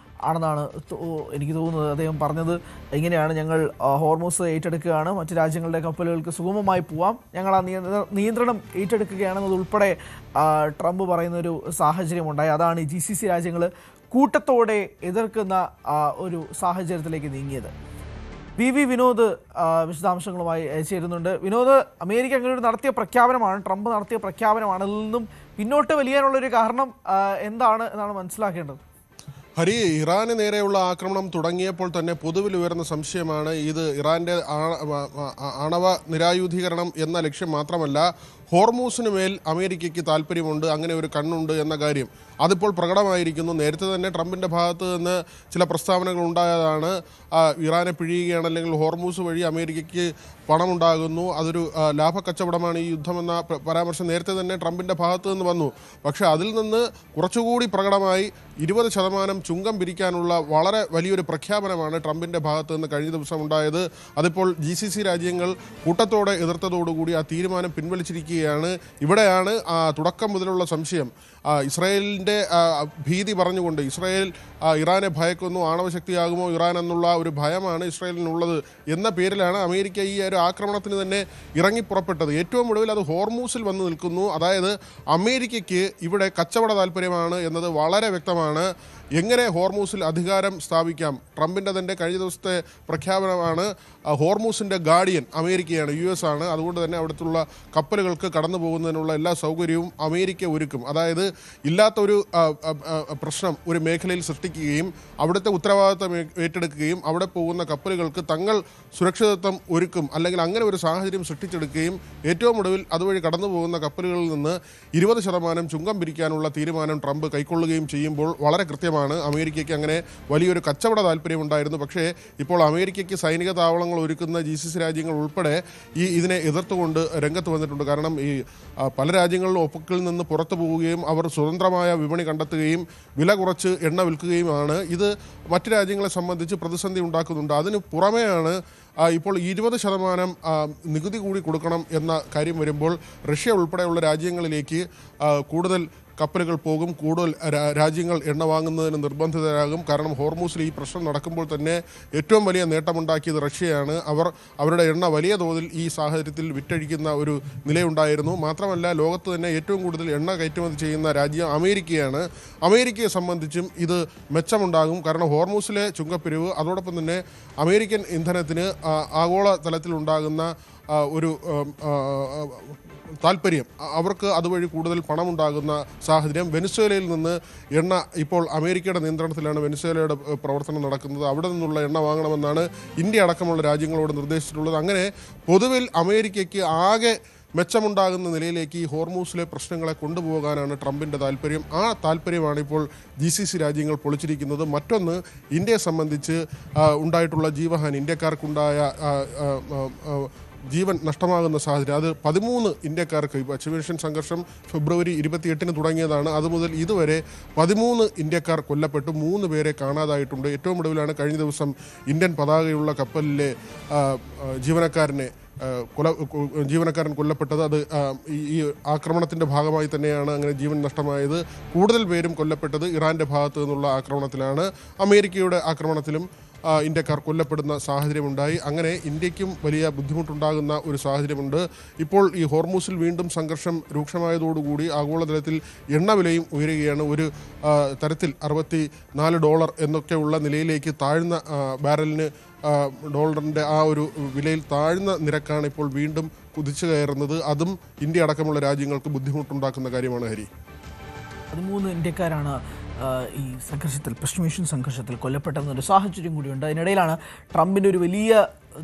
ആണെന്നാണ് എനിക്ക് തോന്നുന്നത്. അദ്ദേഹം പറഞ്ഞത് ഇങ്ങനെയാണ്: ഞങ്ങൾ ഹോർമുസ് ഏറ്റെടുക്കുകയാണ്, മറ്റ് രാജ്യങ്ങളുടെ കപ്പലുകൾക്ക് സുഗമമായി പോവാം, ഞങ്ങൾ ആ നിയന്ത്രണം ഏറ്റെടുക്കുകയാണെന്നതുൾപ്പെടെ ട്രംപ് പറയുന്നൊരു സാഹചര്യമുണ്ടായി. അതാണ് GCC രാജ്യങ്ങൾ കൂട്ടത്തോടെ എതിർക്കുന്ന ഒരു സാഹചര്യത്തിലേക്ക് നീങ്ങിയത്. വിനോദ് വിശദാംശങ്ങളുമായി ചേരുന്നുണ്ട്. വിനോദ്, അമേരിക്ക അങ്ങനെ ഒരു നടത്തിയ പ്രഖ്യാപനമാണ്, ട്രംപ് നടത്തിയ പ്രഖ്യാപനമാണ്. അതിൽ നിന്നും പിന്നോട്ട് വലിയാനുള്ളൊരു കാരണം എന്താണ് എന്നാണ് മനസ്സിലാക്കേണ്ടത്? ഹരി, ഇറാന് നേരെയുള്ള ആക്രമണം തുടങ്ങിയപ്പോൾ തന്നെ പൊതുവിൽ ഉയർന്ന സംശയമാണ് ഇത് ഇറാന്റെ ആണവ നിരായുധീകരണം എന്ന ലക്ഷ്യം മാത്രമല്ല, ഹോർമൂസിന് മേൽ അമേരിക്കയ്ക്ക് താല്പര്യമുണ്ട്, അങ്ങനെ ഒരു കണ്ണുണ്ട് എന്ന കാര്യം അതിപ്പോൾ പ്രകടമായിരിക്കുന്നു. നേരത്തെ തന്നെ ട്രംപിൻ്റെ ഭാഗത്ത് നിന്ന് ചില പ്രസ്താവനകൾ ഉണ്ടായതാണ്. ഇറാനെ പിഴിയുകയാണ്, അല്ലെങ്കിൽ ഹോർമൂസ് വഴി അമേരിക്കയ്ക്ക് പണമുണ്ടാകുന്നു, അതൊരു ലാഭക്കച്ചവടമാണ് ഈ യുദ്ധമെന്ന പരാമർശം നേരത്തെ തന്നെ ട്രംപിൻ്റെ ഭാഗത്ത് നിന്ന് വന്നു. പക്ഷേ അതിൽ നിന്ന് കുറച്ചുകൂടി പ്രകടമായി 20% ചുങ്കം പിരിക്കാനുള്ള വളരെ വലിയൊരു പ്രഖ്യാപനമാണ് ട്രംപിൻ്റെ ഭാഗത്ത് നിന്ന് കഴിഞ്ഞ ദിവസം ഉണ്ടായത്. അതിപ്പോൾ GCC രാജ്യങ്ങൾ കൂട്ടത്തോടെ എതിർത്തതോടുകൂടി ആ തീരുമാനം പിൻവലിച്ചിരിക്കുകയാണ്. ഇവിടെയാണ് തുടക്കം മുതലുള്ള സംശയം. ഇസ്രായേലിൻ്റെ ഭീതി പറഞ്ഞുകൊണ്ട് ഇസ്രായേൽ ഇറാനെ ഭയക്കുന്നു, ആണവശക്തിയാകുമോ ഇറാൻ എന്നുള്ള ഒരു ഭയമാണ് ഇസ്രായേലിനുള്ളത് എന്ന പേരിലാണ് അമേരിക്ക ഈ ഒരു ആക്രമണത്തിന് തന്നെ ഇറങ്ങിപ്പുറപ്പെട്ടത്. ഏറ്റവും ഒടുവിൽ അത് ഹോർമൂസിൽ വന്ന് നിൽക്കുന്നു. അതായത് അമേരിക്കയ്ക്ക് ഇവിടെ കച്ചവട താല്പര്യമാണ് എന്നത് വളരെ വ്യക്തമാണ്. എങ്ങനെ ഹോർമൂസിൽ അധികാരം സ്ഥാപിക്കാം? ട്രംപിൻ്റെ തന്നെ കഴിഞ്ഞ ദിവസത്തെ പ്രഖ്യാപനമാണ്. ഹോർമൂസിൻ്റെ ഗാർഡിയൻ അമേരിക്കയാണ്, US ആണ്. അതുകൊണ്ട് തന്നെ അവിടുത്തുള്ള കപ്പലുകൾക്ക് കടന്നു പോകുന്നതിനുള്ള എല്ലാ സൗകര്യവും അമേരിക്ക ഒരുക്കും. അതായത് ഇല്ലാത്തൊരു പ്രശ്നം ഒരു മേഖലയിൽ സൃഷ്ടിക്കുകയും അവിടുത്തെ ഉത്തരവാദിത്തം ഏറ്റെടുക്കുകയും അവിടെ പോകുന്ന കപ്പലുകൾക്ക് തങ്ങൾ സുരക്ഷിതത്വം ഒരുക്കും, അല്ലെങ്കിൽ അങ്ങനെ ഒരു സാഹചര്യം സൃഷ്ടിച്ചെടുക്കുകയും ഏറ്റവും ഒടുവിൽ അതുവഴി കടന്നു പോകുന്ന കപ്പലുകളിൽ നിന്ന് 20% ചുങ്കം പിരിക്കാനുള്ള തീരുമാനം ട്രംപ് കൈക്കൊള്ളുകയും ചെയ്യുമ്പോൾ വളരെ കൃത്യമാണ് അമേരിക്കയ്ക്ക് അങ്ങനെ വലിയൊരു കച്ചവട താല്പര്യമുണ്ടായിരുന്നു. പക്ഷേ ഇപ്പോൾ അമേരിക്കയ്ക്ക് സൈനിക താവളങ്ങൾ ഒരുക്കുന്ന GCC രാജ്യങ്ങൾ ഉൾപ്പെടെ ഇതിനെ എതിർത്തുകൊണ്ട് രംഗത്ത് വന്നിട്ടുണ്ട്. കാരണം ഈ പല രാജ്യങ്ങളിലും ഒപ്പക്കിൽ നിന്ന് പുറത്തു പോവുകയും അവർ സ്വതന്ത്രമായ വിപണി കണ്ടെത്തുകയും വില കുറച്ച് എണ്ണ വിൽക്കുകയുമാണ്. ഇത് മറ്റ് രാജ്യങ്ങളെ സംബന്ധിച്ച് പ്രതിസന്ധി ഉണ്ടാക്കുന്നുണ്ട്. അതിന് പുറമെയാണ് ഇപ്പോൾ 20% നികുതി കൂടി കൊടുക്കണം എന്ന കാര്യം വരുമ്പോൾ റഷ്യ ഉൾപ്പെടെയുള്ള രാജ്യങ്ങളിലേക്ക് കൂടുതൽ കപ്പലുകൾ പോകും, കൂടുതൽ രാജ്യങ്ങൾ എണ്ണ വാങ്ങുന്നതിന് നിർബന്ധിതരാകും. കാരണം ഹോർമൂസിൽ ഈ പ്രശ്നം നടക്കുമ്പോൾ തന്നെ ഏറ്റവും വലിയ നേട്ടമുണ്ടാക്കിയത് റഷ്യയാണ്. അവരുടെ എണ്ണ വലിയ തോതിൽ ഈ സാഹചര്യത്തിൽ വിറ്റഴിക്കുന്ന ഒരു നിലയുണ്ടായിരുന്നു. മാത്രമല്ല ലോകത്ത് തന്നെ ഏറ്റവും കൂടുതൽ എണ്ണ കയറ്റുമതി ചെയ്യുന്ന രാജ്യം അമേരിക്കയാണ്. അമേരിക്കയെ സംബന്ധിച്ചും ഇത് മെച്ചമുണ്ടാകും. കാരണം ഹോർമൂസിലെ ചുങ്കപ്പിരിവ്, അതോടൊപ്പം തന്നെ അമേരിക്കൻ ഇന്ധനത്തിന് ആഗോള തലത്തിലുണ്ടാകുന്ന ഒരു താല്പര്യം, അവർക്ക് അതുവഴി കൂടുതൽ പണമുണ്ടാകുന്ന സാഹചര്യം. വെനസ്വേലയിൽ നിന്ന് എണ്ണ ഇപ്പോൾ അമേരിക്കയുടെ നിയന്ത്രണത്തിലാണ് വെനസ്വേലയുടെ പ്രവർത്തനം നടക്കുന്നത്. അവിടെ നിന്നുള്ള എണ്ണ വാങ്ങണമെന്നാണ് ഇന്ത്യ അടക്കമുള്ള രാജ്യങ്ങളോട് നിർദ്ദേശിച്ചിട്ടുള്ളത്. അങ്ങനെ പൊതുവിൽ അമേരിക്കയ്ക്ക് ആകെ മെച്ചമുണ്ടാകുന്ന നിലയിലേക്ക് ഈ ഹോർമൂസിലെ പ്രശ്നങ്ങളെ കൊണ്ടുപോകാനാണ് ട്രംപിൻ്റെ താല്പര്യം. ആ താല്പര്യമാണ് ഇപ്പോൾ GCC രാജ്യങ്ങൾ പൊളിച്ചിരിക്കുന്നത്. മറ്റൊന്ന്, ഇന്ത്യയെ സംബന്ധിച്ച് ഉണ്ടായിട്ടുള്ള ജീവഹാനി, ഇന്ത്യക്കാർക്കുണ്ടായ ജീവൻ നഷ്ടമാകുന്ന സാഹചര്യം, അത് 13 ഇന്ത്യക്കാർക്ക്, പശ്ചിമേഷ്യൻ സംഘർഷം ഫെബ്രുവരി 28 തുടങ്ങിയതാണ്. അതുമുതൽ ഇതുവരെ 13 ഇന്ത്യക്കാർ കൊല്ലപ്പെട്ടു, 3 പേരെ കാണാതായിട്ടുണ്ട്. ഏറ്റവും ഒടുവിലാണ് കഴിഞ്ഞ ദിവസം ഇന്ത്യൻ പതാകയുള്ള കപ്പലിലെ ജീവനക്കാരൻ കൊല്ലപ്പെട്ടത്. അത് ഈ ആക്രമണത്തിൻ്റെ ഭാഗമായി തന്നെയാണ് അങ്ങനെ ജീവൻ നഷ്ടമായത്. കൂടുതൽ പേരും കൊല്ലപ്പെട്ടത് ഇറാൻ്റെ ഭാഗത്തു നിന്നുള്ള ആക്രമണത്തിലാണ്. അമേരിക്കയുടെ ആക്രമണത്തിലും ഇന്ത്യക്കാർ കൊല്ലപ്പെടുന്ന സാഹചര്യമുണ്ടായി. അങ്ങനെ ഇന്ത്യക്കും വലിയ ബുദ്ധിമുട്ടുണ്ടാകുന്ന ഒരു സാഹചര്യമുണ്ട്. ഇപ്പോൾ ഈ ഹോർമൂസിൽ വീണ്ടും സംഘർഷം രൂക്ഷമായതോടുകൂടി ആഗോളതലത്തിൽ എണ്ണ വിലയും ഉയരുകയാണ്. ഒരു തരത്തിൽ $64 എന്നൊക്കെയുള്ള നിലയിലേക്ക് താഴ്ന്ന ബാരലിന് ഡോളറിൻ്റെ ആ ഒരു വിലയിൽ താഴ്ന്ന നിരക്കാണ് ഇപ്പോൾ വീണ്ടും കുതിച്ചു കയറുന്നത്. അതും ഇന്ത്യ അടക്കമുള്ള രാജ്യങ്ങൾക്ക് ബുദ്ധിമുട്ടുണ്ടാക്കുന്ന കാര്യമാണ്. ഹരി, 13 ഇന്ത്യക്കാരാണ് ഈ സംഘർഷത്തിൽ, പശ്ചിമേഷ്യൻ സംഘർഷത്തിൽ കൊല്ലപ്പെട്ടെന്നൊരു സാഹചര്യം കൂടിയുണ്ട്. അതിനിടയിലാണ് ട്രംപിൻ്റെ ഒരു വലിയ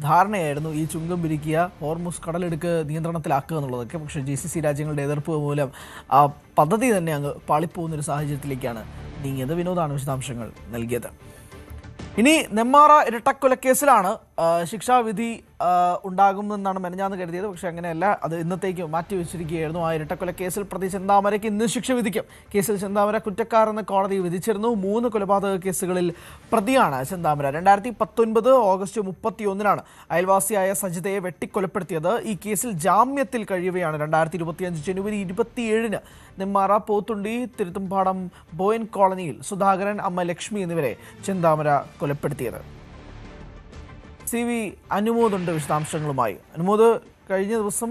ധാരണയായിരുന്നു ഈ ചുങ്കം പിരിക്കുക, ഹോർമൂസ് കടലെടുക്ക് നിയന്ത്രണത്തിലാക്കുക എന്നുള്ളതൊക്കെ. പക്ഷേ GCC രാജ്യങ്ങളുടെ എതിർപ്പ് മൂലം ആ പദ്ധതി തന്നെ അങ്ങ് പാളിപ്പോകുന്നൊരു സാഹചര്യത്തിലേക്കാണ് നീങ്ങിയത്. വിനോദാണ് വിശദാംശങ്ങൾ നൽകിയത്. ഇനി നെന്മാറ ഇരട്ടക്കൊലക്കേസിലാണ് ശിക്ഷാവിധി ഉണ്ടാകുമെന്നാണ് മെനഞ്ഞാന്ന് കരുതിയത്. പക്ഷേ അങ്ങനെയല്ല, അത് ഇന്നത്തേക്ക് മാറ്റിവെച്ചിരിക്കുകയായിരുന്നു. ആ ഇരട്ടക്കൊലക്കേസിൽ പ്രതി ചെന്താമരയ്ക്ക് ഇന്ന് ശിക്ഷ വിധിക്കും. കേസിൽ ചെന്താമര കുറ്റക്കാരെന്ന് കോടതി വിധിച്ചിരുന്നു. 3 കൊലപാതക കേസുകളിൽ പ്രതിയാണ് ചെന്താമര. 2019 ഓഗസ്റ്റ് 31 അയൽവാസിയായ സജിതയെ വെട്ടിക്കൊലപ്പെടുത്തിയത്. ഈ കേസിൽ ജാമ്യത്തിൽ കഴിയവെയാണ് 2025 ജനുവരി 27 നെന്മാറ പോത്തുണ്ടി തിരുത്തുംപാടം ബോയൻ കോളനിയിൽ സുധാകരൻ, അമ്മ ലക്ഷ്മി എന്നിവരെ ചെന്താമര കൊലപ്പെടുത്തിയത്. CV അനുമോദുണ്ട് വിശദാംശങ്ങളുമായി. അനുമോദ്, കഴിഞ്ഞ ദിവസം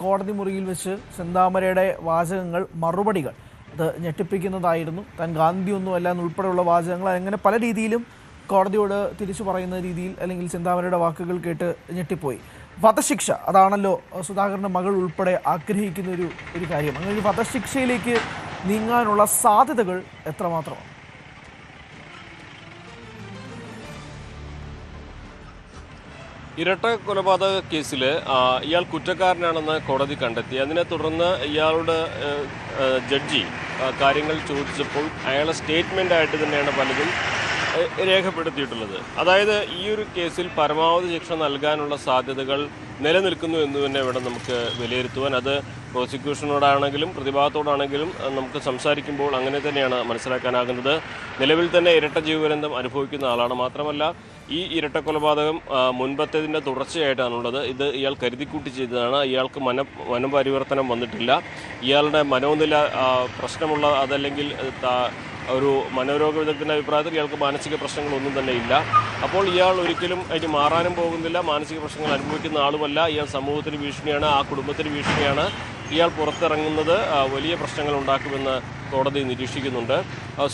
കോടതി മുറിയിൽ വെച്ച് ചെന്താമരയുടെ വാചകങ്ങൾ, മറുപടികൾ, അത് ഞെട്ടിപ്പിക്കുന്നതായിരുന്നു. താൻ ഗാന്ധിയൊന്നുമല്ല എന്നുൾപ്പെടെയുള്ള വാചകങ്ങൾ അങ്ങനെ പല രീതിയിലും കോടതിയോട് തിരിച്ചു പറയുന്ന രീതിയിൽ, അല്ലെങ്കിൽ ചെന്താമരയുടെ വാക്കുകൾ കേട്ട് ഞെട്ടിപ്പോയി. വധശിക്ഷ, അതാണല്ലോ സുധാകരൻ്റെ മകൾ ഉൾപ്പെടെ ആഗ്രഹിക്കുന്ന ഒരു കാര്യം. അങ്ങനെ ഒരു വധശിക്ഷയിലേക്ക് നീങ്ങാനുള്ള സാധ്യതകൾ എത്രമാത്രമാണ്? ഇരട്ട കൊലപാതക കേസിൽ ഇയാൾ കുറ്റക്കാരനാണെന്ന് കോടതി കണ്ടെത്തി. അതിനെ തുടർന്ന് ഇയാളുടെ ജഡ്ജി കാര്യങ്ങൾ ചോദിച്ചപ്പോൾ അയാളെ സ്റ്റേറ്റ്മെൻ്റായിട്ട് തന്നെയാണ് പലതും രേഖപ്പെടുത്തിയിട്ടുള്ളത്. അതായത് ഈ ഒരു കേസിൽ പരമാവധി ശിക്ഷ നൽകാനുള്ള സാധ്യതകൾ നിലനിൽക്കുന്നു എന്ന് തന്നെ വേണം നമുക്ക് വിലയിരുത്തുവാൻ. അത് പ്രോസിക്യൂഷനോടാണെങ്കിലും പ്രതിഭാഗത്തോടാണെങ്കിലും നമുക്ക് സംസാരിക്കുമ്പോൾ അങ്ങനെ തന്നെയാണ് മനസ്സിലാക്കാനാകുന്നത്. നിലവിൽ തന്നെ ഇരട്ട ജീവപര്യന്തം അനുഭവിക്കുന്ന ആളാണ്. മാത്രമല്ല ഈ ഇരട്ട കൊലപാതകം മുൻപത്തേതിൻ്റെ തുടർച്ചയായിട്ടാണുള്ളത്. ഇത് ഇയാൾ കരുതിക്കൂട്ടി ചെയ്തതാണ്. ഇയാൾക്ക് മനപരിവർത്തനം വന്നിട്ടില്ല. ഇയാളുടെ മനോനില പ്രശ്നമുള്ള അതല്ലെങ്കിൽ ഒരു മനോരോഗ വിദഗ്ധൻ്റെ അഭിപ്രായത്തിൽ ഇയാൾക്ക് മാനസിക പ്രശ്നങ്ങളൊന്നും തന്നെ ഇല്ല. അപ്പോൾ ഇയാൾ ഒരിക്കലും അതിന് മാറാനും പോകുന്നില്ല. മാനസിക പ്രശ്നങ്ങൾ അനുഭവിക്കുന്ന ആളുമല്ല. ഇയാൾ സമൂഹത്തിന് ഭീഷണിയാണ്, ആ കുടുംബത്തിന് ഭീഷണിയാണ്. ഇയാൾ പുറത്തിറങ്ങുന്നത് വലിയ പ്രശ്നങ്ങൾ ഉണ്ടാക്കുമെന്ന് കോടതി നിരീക്ഷിക്കുന്നുണ്ട്.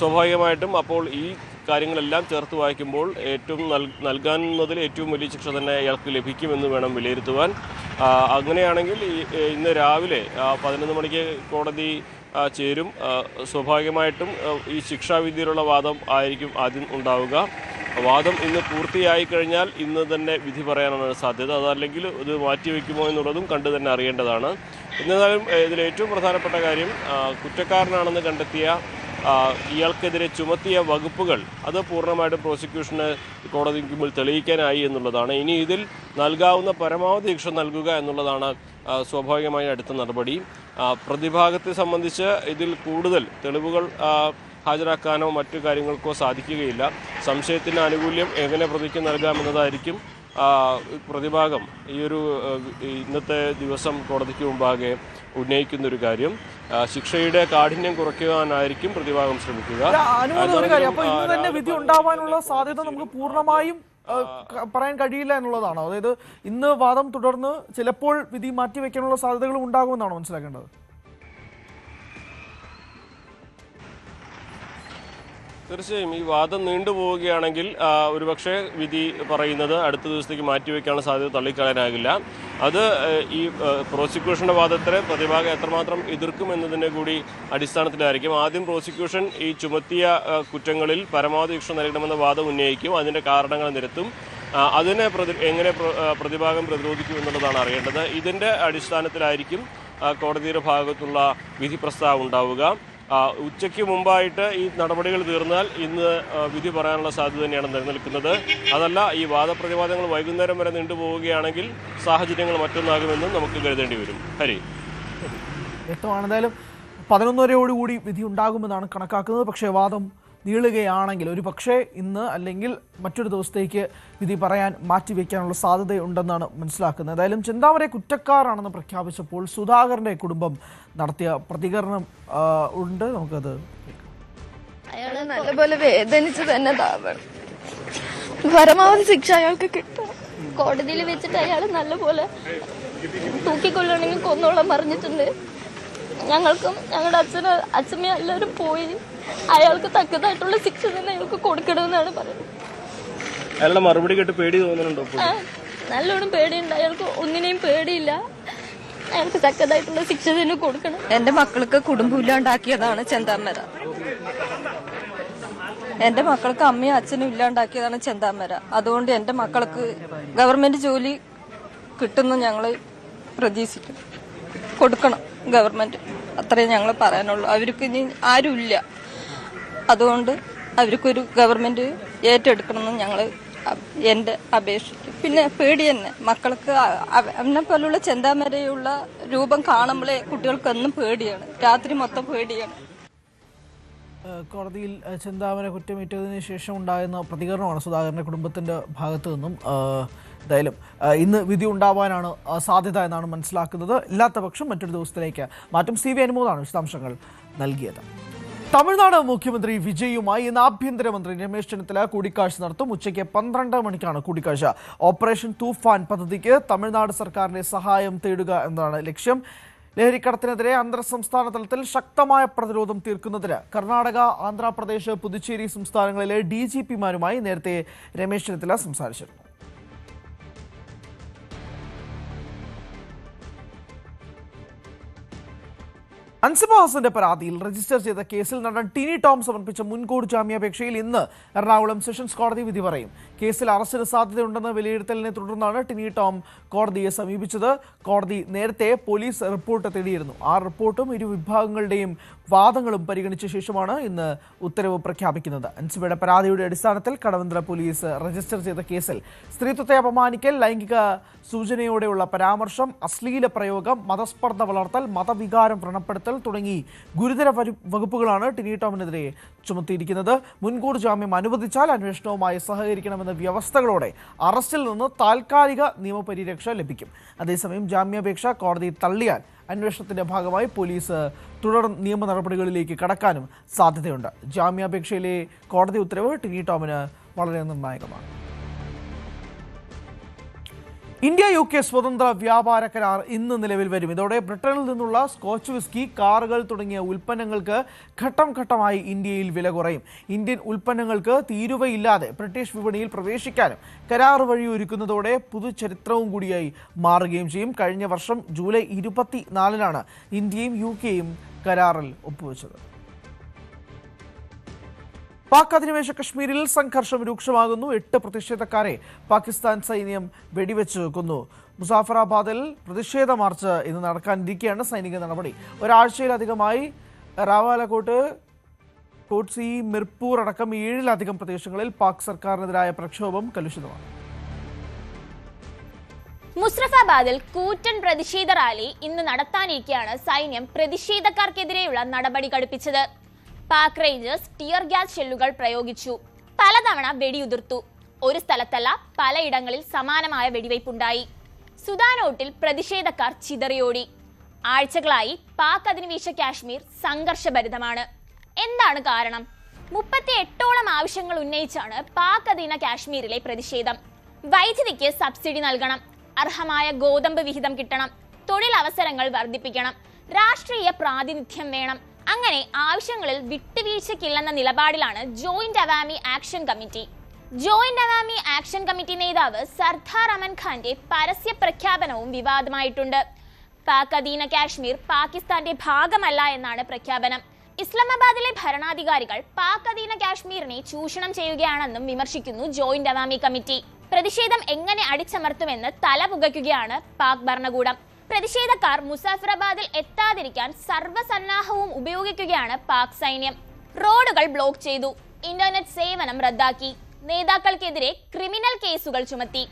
സ്വാഭാവികമായിട്ടും അപ്പോൾ ഈ കാര്യങ്ങളെല്ലാം ചേർത്ത് വായിക്കുമ്പോൾ ഏറ്റവും നൽകാവുന്നതിൽ ഏറ്റവും വലിയ ശിക്ഷ തന്നെ ഇയാൾക്ക് ലഭിക്കുമെന്ന് വേണം വിലയിരുത്തുവാൻ. അങ്ങനെയാണെങ്കിൽ ഇന്ന് രാവിലെ 11 മണിക്ക് കോടതി ചേരും. സ്വാഭാവികമായിട്ടും ഈ ശിക്ഷാവിധിയിലുള്ള വാദം ആയിരിക്കും ആദ്യം ഉണ്ടാവുക. വാദം ഇന്ന് പൂർത്തിയായി കഴിഞ്ഞാൽ ഇന്ന് തന്നെ വിധി പറയാനാണ് സാധ്യത. അതല്ലെങ്കിൽ ഇത് മാറ്റിവെക്കുമോ എന്നുള്ളതും കണ്ടു തന്നെ അറിയേണ്ടതാണ്. എന്നിരുന്നാലും ഇതിൽ ഏറ്റവും പ്രധാനപ്പെട്ട കാര്യം കുറ്റക്കാരനാണെന്ന് കണ്ടെത്തിയ ഇയാൾക്കെതിരെ ചുമത്തിയ വകുപ്പുകൾ അത് പൂർണ്ണമായിട്ടും പ്രോസിക്യൂഷന് കോടതിക്ക് മുമ്പിൽ തെളിയിക്കാനായി എന്നുള്ളതാണ്. ഇനി ഇതിൽ നൽകാവുന്ന പരമാവധി ശിക്ഷ നൽകുക എന്നുള്ളതാണ് സ്വാഭാവികമായ അടുത്ത നടപടി. പ്രതിഭാഗത്തെ സംബന്ധിച്ച് ഇതിൽ കൂടുതൽ തെളിവുകൾ ഹാജരാക്കാനോ മറ്റു കാര്യങ്ങൾക്കോ സാധിക്കുകയില്ല. സംശയത്തിന് ആനുകൂല്യം എങ്ങനെ പ്രതിക്ക് നൽകാമെന്നതായിരിക്കും പ്രതിഭാഗം ഇന്നത്തെ ദിവസം കോടതിക്ക് മുമ്പാകെ ഉന്നയിക്കുന്നൊരു കാര്യം. ശിക്ഷയുടെ കാഠിന്യം കുറയ്ക്കുവാനായിരിക്കും പ്രതിഭാഗം ശ്രമിക്കുക. ഇന്ന് തന്നെ വിധി ഉണ്ടാവാനുള്ള സാധ്യത നമുക്ക് പൂർണ്ണമായും പറയാൻ കഴിയില്ല എന്നുള്ളതാണോ? അതായത് ഇന്ന് വാദം തുടർന്ന് ചിലപ്പോൾ വിധി മാറ്റിവെക്കാനുള്ള സാധ്യതകളും ഉണ്ടാകുമെന്നാണോ മനസ്സിലാക്കേണ്ടത്? തീർച്ചയായും ഈ വാദം നീണ്ടുപോവുകയാണെങ്കിൽ ഒരുപക്ഷെ വിധി പറയുന്നത് അടുത്ത ദിവസത്തേക്ക് മാറ്റിവെക്കാനുള്ള സാധ്യത തള്ളിക്കളയാനാകില്ല. അത് ഈ പ്രോസിക്യൂഷൻ്റെ വാദത്തെ പ്രതിഭാഗം എത്രമാത്രം എതിർക്കും എന്നതിൻ്റെ കൂടി അടിസ്ഥാനത്തിലായിരിക്കും. ആദ്യം പ്രോസിക്യൂഷൻ ഈ ചുമത്തിയ കുറ്റങ്ങളിൽ പരമാവധി ശിക്ഷ നൽകണമെന്ന വാദം ഉന്നയിക്കും, അതിൻ്റെ കാരണങ്ങൾ നിരത്തും. അതിനെ എങ്ങനെ പ്രതിഭാഗം പ്രതിരോധിക്കും എന്നുള്ളതാണ് അറിയേണ്ടത്. ഇതിൻ്റെ അടിസ്ഥാനത്തിലായിരിക്കും കോടതിയുടെ ഭാഗത്തുള്ള വിധി പ്രസ്താവം ഉണ്ടാവുക. ഉച്ചയ്ക്ക് മുമ്പായിട്ട് ഈ നടപടികൾ തീർന്നാൽ ഇന്ന് വിധി പറയാനുള്ള സാധ്യത തന്നെയാണ് നിലനിൽക്കുന്നത്. അതല്ല ഈ വാദപ്രതിവാദങ്ങൾ വൈകുന്നേരം വരെ നീണ്ടുപോവുകയാണെങ്കിൽ സാഹചര്യങ്ങൾ മറ്റൊന്നാകുമെന്നും നമുക്ക് കരുതേണ്ടി വരും. ഹരി, വ്യക്തമാണ്. എന്തായാലും 11:30 വിധി ഉണ്ടാകുമെന്നാണ് കണക്കാക്കുന്നത്. പക്ഷേ വാദം നീളുകയാണെങ്കിൽ ഒരു പക്ഷേ ഇന്ന് അല്ലെങ്കിൽ മറ്റൊരു ദിവസത്തേക്ക് വിധി പറയാൻ മാറ്റിവെക്കാനുള്ള സാധ്യതയുണ്ടെന്നാണ് മനസ്സിലാക്കുന്നത്. എന്തായാലും ചെന്താമരെ കുറ്റക്കാരാണെന്ന് പ്രഖ്യാപിച്ചപ്പോൾ സുധാകരന്റെ കുടുംബം നടത്തിയ പ്രതികരണം ഉണ്ട്. നമുക്കത് അയാളെ നല്ലപോലെ വേദനിച്ച് തന്നെ താവണം. പരമാവധി ശിക്ഷ അയാൾക്ക് കിട്ടും. കോടതിയിൽ വെച്ചിട്ട് അയാൾ നല്ലപോലെ തൂക്കിക്കൊള്ളണമെങ്കിൽ കൊന്നോളം പറഞ്ഞിട്ടുണ്ട്. ഞങ്ങൾക്കും ഞങ്ങളുടെ അച്ഛനും എല്ലാവരും പോയി അയാൾക്ക് തക്കതായിട്ടുള്ള ശിക്ഷ തന്നെ അയാൾക്ക് കൊടുക്കണമെന്നാണ് പറയുന്നത്. അയാളുടെ മറുപടി കേട്ട് പേടി തോന്നുന്നുണ്ടോ? നല്ലോണം പേടിയുണ്ട്. അയാൾക്ക് ഒന്നിനെയും പേടിയില്ല. അയാൾക്ക് തക്കതായിട്ടുള്ള ശിക്ഷ തന്നെ കൊടുക്കണം. എന്റെ മക്കൾക്ക് കുടുംബമില്ലാണ്ടാക്കിയതാണ് ചെന്താമര. എന്റെ മക്കൾക്ക് അമ്മയും അച്ഛനും ഇല്ലാണ്ടാക്കിയതാണ് ചെന്താമര. അതുകൊണ്ട് എന്റെ മക്കൾക്ക് ഗവൺമെന്റ് ജോലി കിട്ടുന്നു ഞങ്ങൾ പ്രതീക്ഷിക്കും. കൊടുക്കണം ഗവൺമെന്റ്, അത്രേ ഞങ്ങൾ പറയാനുള്ളൂ. അവർക്ക് ഇനി ആരുമില്ല, അതുകൊണ്ട് അവർക്കൊരു ഗവൺമെന്റ് ഏറ്റെടുക്കണമെന്ന് ഞങ്ങൾ എന്റെ അപേക്ഷിക്കും. പിന്നെ പേടി തന്നെ മക്കൾക്ക്. അവനെ പോലുള്ള ചെന്താമരയുള്ള രൂപം കാണുമ്പോഴേ കുട്ടികൾക്കൊന്നും പേടിയാണ്. രാത്രി മൊത്തം പേടിയാണ്. കോടതിയിൽ ചെന്താമര കുറ്റമേറ്റതിന് ശേഷം ഉണ്ടാകുന്ന പ്രതികരണമാണ് സുധാകരന്റെ കുടുംബത്തിന്റെ ഭാഗത്തു നിന്നും. എന്തായാലും ഇന്ന് വിധി ഉണ്ടാവാനാണ് സാധ്യത എന്നാണ് മനസ്സിലാക്കുന്നത്. ഇല്ലാത്ത പക്ഷം മറ്റൊരു ദിവസത്തിലേക്ക് മാറ്റും. CV അനുമോദാണ് വിശദാംശങ്ങൾ നൽകിയത്. തമിഴ്നാട് മുഖ്യമന്ത്രി വിജയുമായി ഇന്ന് ആഭ്യന്തരമന്ത്രി രമേശ് ചെന്നിത്തല കൂടിക്കാഴ്ച നടത്തും. ഉച്ചയ്ക്ക് 12 മണിക്കാണ് കൂടിക്കാഴ്ച. ഓപ്പറേഷൻ തൂഫാൻ പദ്ധതിക്ക് തമിഴ്നാട് സർക്കാരിന്റെ സഹായം തേടുക എന്നതാണ് ലക്ഷ്യം. ലഹരിക്കടത്തിനെതിരെ അന്തർ സംസ്ഥാന തലത്തിൽ ശക്തമായ പ്രതിരോധം തീർക്കുന്നതിന് കർണാടക, ആന്ധ്രാപ്രദേശ്, പുതുച്ചേരി സംസ്ഥാനങ്ങളിലെ DGPമാരുമായി നേരത്തെ രമേശ് ചെന്നിത്തല സംസാരിച്ചിരുന്നു. അൻസിബ ഹസന്റെ പരാതിയിൽ രജിസ്റ്റർ ചെയ്ത കേസിൽ നടൻ ടിനി ടോം സമർപ്പിച്ച മുൻകൂർ ജാമ്യാപേക്ഷയിൽ ഇന്ന് എറണാകുളം സെഷൻസ് കോടതി വിധി പറയും. കേസിൽ അറസ്റ്റിന് സാധ്യതയുണ്ടെന്ന വിലയിരുത്തലിനെ തുടർന്നാണ് ടിനി ടോം കോടതിയെ സമീപിച്ചത്. കോടതി നേരത്തെ പോലീസ് റിപ്പോർട്ട് തേടിയിരുന്നു. ആ റിപ്പോർട്ടും ഇരുവിഭാഗങ്ങളുടെയും വാദങ്ങളും പരിഗണിച്ച ശേഷമാണ് ഇന്ന് ഉത്തരവ് പ്രഖ്യാപിക്കുന്നത്. അൻസിബയുടെ പരാതിയുടെ അടിസ്ഥാനത്തിൽ കടവന്ത്ര പോലീസ് രജിസ്റ്റർ ചെയ്ത കേസിൽ സ്ത്രീത്വത്തെ അപമാനിക്കൽ, ലൈംഗിക സൂചനയോടെയുള്ള പരാമർശം, അശ്ലീല പ്രയോഗം, മതസ്പർദ്ധ വളർത്തൽ, മതവികാരം വ്രണപ്പെടുത്തൽ തുടങ്ങി ഗുരുതര വകുപ്പുകളാണ് ടിനി ടോമിനെതിരെ ചുമത്തിയിരിക്കുന്നത്. മുൻകൂർ ജാമ്യം അനുവദിച്ചാൽ അന്വേഷണവുമായി സഹകരിക്കണമെന്ന വ്യവസ്ഥകളോടെ അറസ്റ്റിൽ നിന്ന് താൽക്കാലിക നിയമപരിരക്ഷ ലഭിക്കും. അതേസമയം ജാമ്യാപേക്ഷ കോടതി തള്ളിയാൽ അന്വേഷണത്തിന്റെ ഭാഗമായി പോലീസ് തുടർ നിയമ നടപടികളിലേക്ക് കടക്കാനും സാധ്യതയുണ്ട്. ജാമ്യാപേക്ഷയിലെ കോടതി ഉത്തരവ് ടിനി ടോമിന് വളരെ നിർണായകമാണ്. ഇന്ത്യ UK സ്വതന്ത്ര വ്യാപാര കരാർ ഇന്ന് നിലവിൽ വരും. ഇതോടെ ബ്രിട്ടനിൽ നിന്നുള്ള സ്കോച്ച് വിസ്കി, കാറുകൾ തുടങ്ങിയ ഉൽപ്പന്നങ്ങൾക്ക് ഘട്ടം ഘട്ടമായി ഇന്ത്യയിൽ വില കുറയും. ഇന്ത്യൻ ഉൽപ്പന്നങ്ങൾക്ക് തീരുവയില്ലാതെ ബ്രിട്ടീഷ് വിപണിയിൽ പ്രവേശിക്കാനും കരാർ വഴി ഒരുക്കുന്നതോടെ പുതുചരിത്രവും കൂടിയായി മാറുകയും ചെയ്യും. കഴിഞ്ഞ വർഷം ജൂലൈ 24-നാണ് ഇന്ത്യയും UKയും കരാറിൽ ഒപ്പുവെച്ചത്. പാക് അധിനിവേശ കശ്മീരിൽ സംഘർഷം രൂക്ഷമാകുന്നു. 8 പ്രതിഷേധക്കാരെ പാകിസ്ഥാൻ സൈന്യം വെടിവെച്ച് കൊന്നു. മുസാഫറാബാദിൽ പ്രതിഷേധ മാർച്ച് ഇന്ന് നടക്കാനിരിക്കെയാണ് സൈനിക നടപടി. ഒരാഴ്ചയിലധികമായി റാവാലക്കോട്ട്, കോട്സി, മിർപൂർ അടക്കം 7-ലധികം പ്രദേശങ്ങളിൽ പാക് സർക്കാരിനെതിരായ പ്രക്ഷോഭം കലുഷിതമാണ്. മുസ്തഫാബാദിൽ കൂറ്റൻ പ്രതിഷേധ റാലി ഇന്ന് നടത്താനിരിക്കെയാണ് സൈന്യം പ്രതിഷേധക്കാർക്കെതിരെയുള്ള നടപടി കടുപ്പിച്ചത്. പാക് റേഞ്ചേഴ്സ് ടിയർ ഗ്യാസ് ഷെല്ലുകൾ പ്രയോഗിച്ചു. പലതവണ വെടിയുതിർത്തു. ഒരു സ്ഥലത്തല്ല, പലയിടങ്ങളിൽ സമാനമായ വെടിവയ്പുണ്ടായി. സുദാനോട്ടിൽ പ്രതിഷേധക്കാർ ചിതറിയോടി. ആഴ്ചകളായി പാക് അധിനിവേശ കാശ്മീർ സംഘർഷഭരിതമാണ്. എന്താണ് കാരണം? 38ഓളം ആവശ്യങ്ങൾ ഉന്നയിച്ചാണ് പാക് അധീന കാശ്മീരിലെ പ്രതിഷേധം. വൈദ്യുതിക്ക് സബ്സിഡി നൽകണം, അർഹമായ ഗോതമ്പ് വിഹിതം കിട്ടണം, തൊഴിലവസരങ്ങൾ വർദ്ധിപ്പിക്കണം, രാഷ്ട്രീയ പ്രാതിനിധ്യം വേണം. അങ്ങനെ ആവശ്യങ്ങളിൽ വിട്ടുവീഴ്ചയ്ക്കില്ലെന്ന നിലപാടിലാണ് joint Awami action committee. Joint Awami action committee നേതാവ് സർദാർ അമൻ ഖാന്റെ പരസ്യ പ്രഖ്യാപനവും വിവാദമായിട്ടുണ്ട്. പാക് അധീന കാശ്മീർ പാകിസ്ഥാന്റെ ഭാഗമല്ല എന്നാണ് പ്രഖ്യാപനം. ഇസ്ലാമാബാദിലെ ഭരണാധികാരികൾ പാക് അധീന കാശ്മീരിനെ ചൂഷണം ചെയ്യുകയാണെന്നും വിമർശിക്കുന്നു ജോയിന്റ് അവാമി കമ്മിറ്റി. പ്രതിഷേധം എങ്ങനെ അടിച്ചമർത്തുമെന്ന് തലപുകയ്ക്കുകയാണ് പാക് ഭരണകൂടം. പ്രതിഷേധക്കാർ മുസാഫറാബാദിൽ എത്താതിരിക്കാൻ സർവ്വസന്നാഹവും ഉപയോഗിക്കുകയാണ് പാക് സൈന്യം. റോഡുകൾ ബ്ലോക്ക് ചെയ്തു, ഇന്റർനെറ്റ് സേവനം റദ്ദാക്കി, നേതാക്കൾക്കെതിരെ ക്രിമിനൽ കേസുകൾ ചുമത്തി,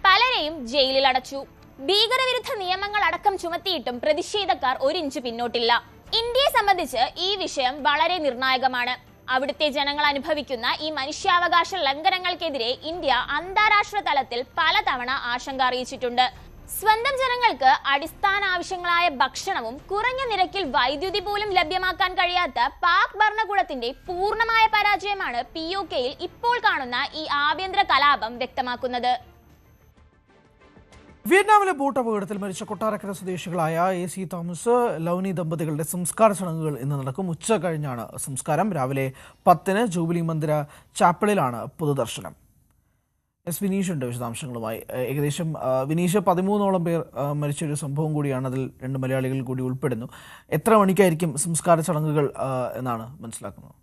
പലരെയും ജയിലിൽ അടച്ചു. ഭീകരവിരുദ്ധ നിയമങ്ങൾ അടക്കം ചുമത്തിയിട്ടും പ്രതിഷേധക്കാർ ഒരിഞ്ച് പിന്നോട്ടില്ല. ഇന്ത്യയെ സംബന്ധിച്ച് ഈ വിഷയം വളരെ നിർണായകമാണ്. അവിടുത്തെ ജനങ്ങൾ അനുഭവിക്കുന്ന ഈ മനുഷ്യാവകാശ ലംഘനങ്ങൾക്കെതിരെ ഇന്ത്യ അന്താരാഷ്ട്ര തലത്തിൽ പലതവണ ആശങ്ക അറിയിച്ചിട്ടുണ്ട്. സ്വന്തം ജനങ്ങൾക്ക് അടിസ്ഥാന ആവശ്യങ്ങളായ ഭക്ഷണവും കുറഞ്ഞ നിരക്കിൽ വൈദ്യുതി പോലും ലഭ്യമാക്കാൻ കഴിയാത്ത പാക് ഭരണകൂടത്തിന്റെ പൂർണ്ണമായ പരാജയമാണ് POKയിൽ ഇപ്പോൾ കാണുന്ന ഈ ആഭ്യന്തര കലാപം വ്യക്തമാക്കുന്നത്. വിയറ്റ്നാമിലെ ബോട്ട് അപകടത്തിൽ മരിച്ച കൊട്ടാരക്കര സ്വദേശികളായ AC തോമസ്, ലൗനി ദമ്പതികളുടെ സംസ്കാര ചടങ്ങുകൾ ഇന്ന് നടക്കും. ഉച്ച കഴിഞ്ഞാണ് സംസ്കാരം. രാവിലെ 10-ന് ജൂബിലി മന്ദിര ചാപ്പലിലാണ് പൊതുദർശനം. വിനീഷ് ഉണ്ട് വിശദാംശങ്ങളുമായി. ഏകദേശം വിനീഷ്, 13ഓളം പേർ മരിച്ചൊരു സംഭവം കൂടിയാണ്. അതിൽ 2 മലയാളികൾ കൂടി ഉൾപ്പെടുന്നു. എത്ര മണിക്കായിരിക്കും സംസ്കാര ചടങ്ങുകൾ എന്നാണ് മനസ്സിലാക്കുന്നത്?